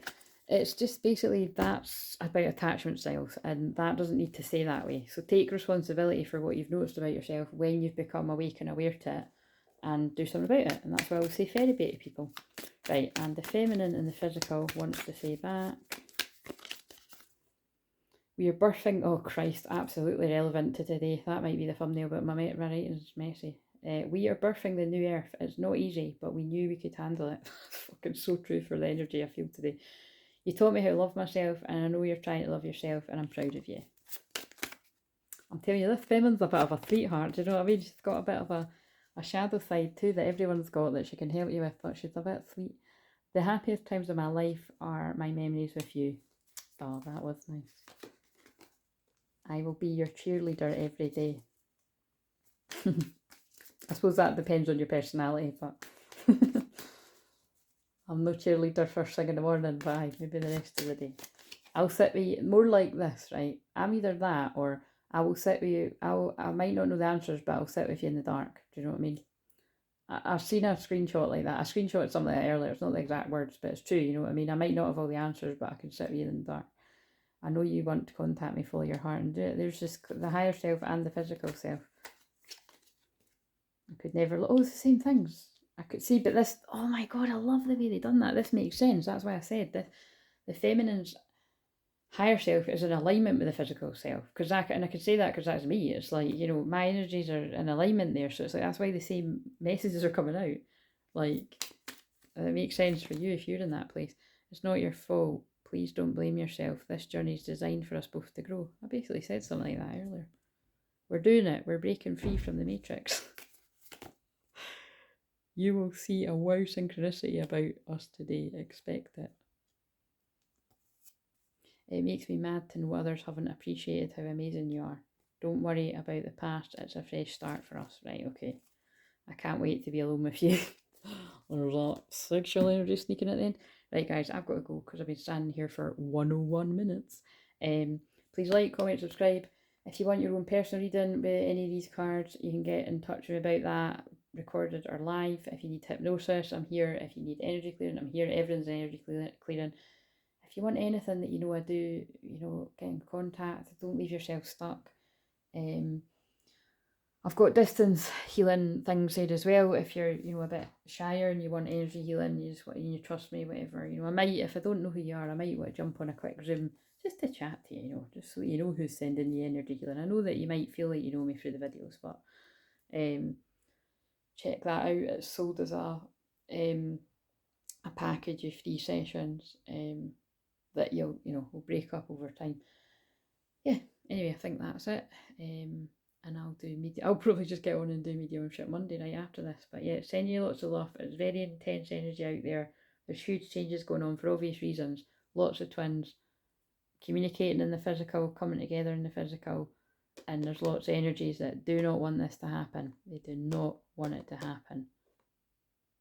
It's just basically that's about attachment styles, and that doesn't need to stay that way. So take responsibility for what you've noticed about yourself when you've become awake and aware to it, and do something about it. And that's why I will say fairy bait to people. Right, and the feminine and the physical wants to say back. We are birthing, oh Christ, absolutely relevant to today. That might be the thumbnail, but my writing's messy. We are birthing the new earth. It's not easy, but we knew we could handle it. It's fucking so true for the energy I feel today. You taught me how to love myself, and I know you're trying to love yourself, and I'm proud of you. I'm telling you, this feminine's a bit of a sweetheart, do you know what I mean? She's got a bit of a shadow side too that everyone's got that she can help you with, but she's a bit sweet. The happiest times of my life are my memories with you. Oh, that was nice. I will be your cheerleader every day. I suppose that depends on your personality, but I'm no cheerleader first thing in the morning, but maybe the rest of the day. I'll sit with you, more like this, right? I'm either that or I will sit with you. I might not know the answers, but I'll sit with you in the dark. Do you know what I mean? I've seen a screenshot like that. I screenshot something like that earlier. It's not the exact words, but it's true. You know what I mean? I might not have all the answers, but I can sit with you in the dark. I know you want to contact me, follow your heart and do it. There's just the higher self and the physical self. I could never, oh, it's the same things. I could see, but this, oh my God, I love the way they done that. This makes sense. That's why I said the feminine's higher self is in alignment with the physical self. Because I can say that because that's me. It's like, you know, my energies are in alignment there. So it's like, that's why the same messages are coming out. Like, it makes sense for you if you're in that place. It's not your fault. Please don't blame yourself. This journey is designed for us both to grow. I basically said something like that earlier. We're doing it. We're breaking free from the matrix. You will see a wow synchronicity about us today. Expect it. It makes me mad to know others haven't appreciated how amazing you are. Don't worry about the past. It's a fresh start for us. Right, okay. I can't wait to be alone with you. There's that sexual energy sneaking at the end. Right, guys, I've got to go because I've been standing here for 101 minutes. Please like, comment, subscribe. If you want your own personal reading with any of these cards, you can get in touch with me about that, recorded or live. If you need hypnosis, I'm here. If you need energy clearing, I'm here. Everything's energy clearing. If you want anything that you know I do, you know, get in contact. Don't leave yourself stuck. I've got distance healing things said as well. If you're, you know, a bit shyer and you want energy healing, you just want, you trust me, whatever. You know, I might, if I don't know who you are, I might want to jump on a quick Zoom just to chat to you, you know, just so you know who's sending you energy healing. I know that you might feel like you know me through the videos, but check that out. It's sold as a package of 3 sessions that you'll, you know, will break up over time. Yeah, anyway, I think that's it. And I'll do media. I'll probably just get on and do mediumship Monday night after this. But yeah, send you lots of love. It's very intense energy out there. There's huge changes going on for obvious reasons. Lots of twins communicating in the physical, coming together in the physical. And there's lots of energies that do not want this to happen. They do not want it to happen.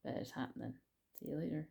But it's happening. See you later.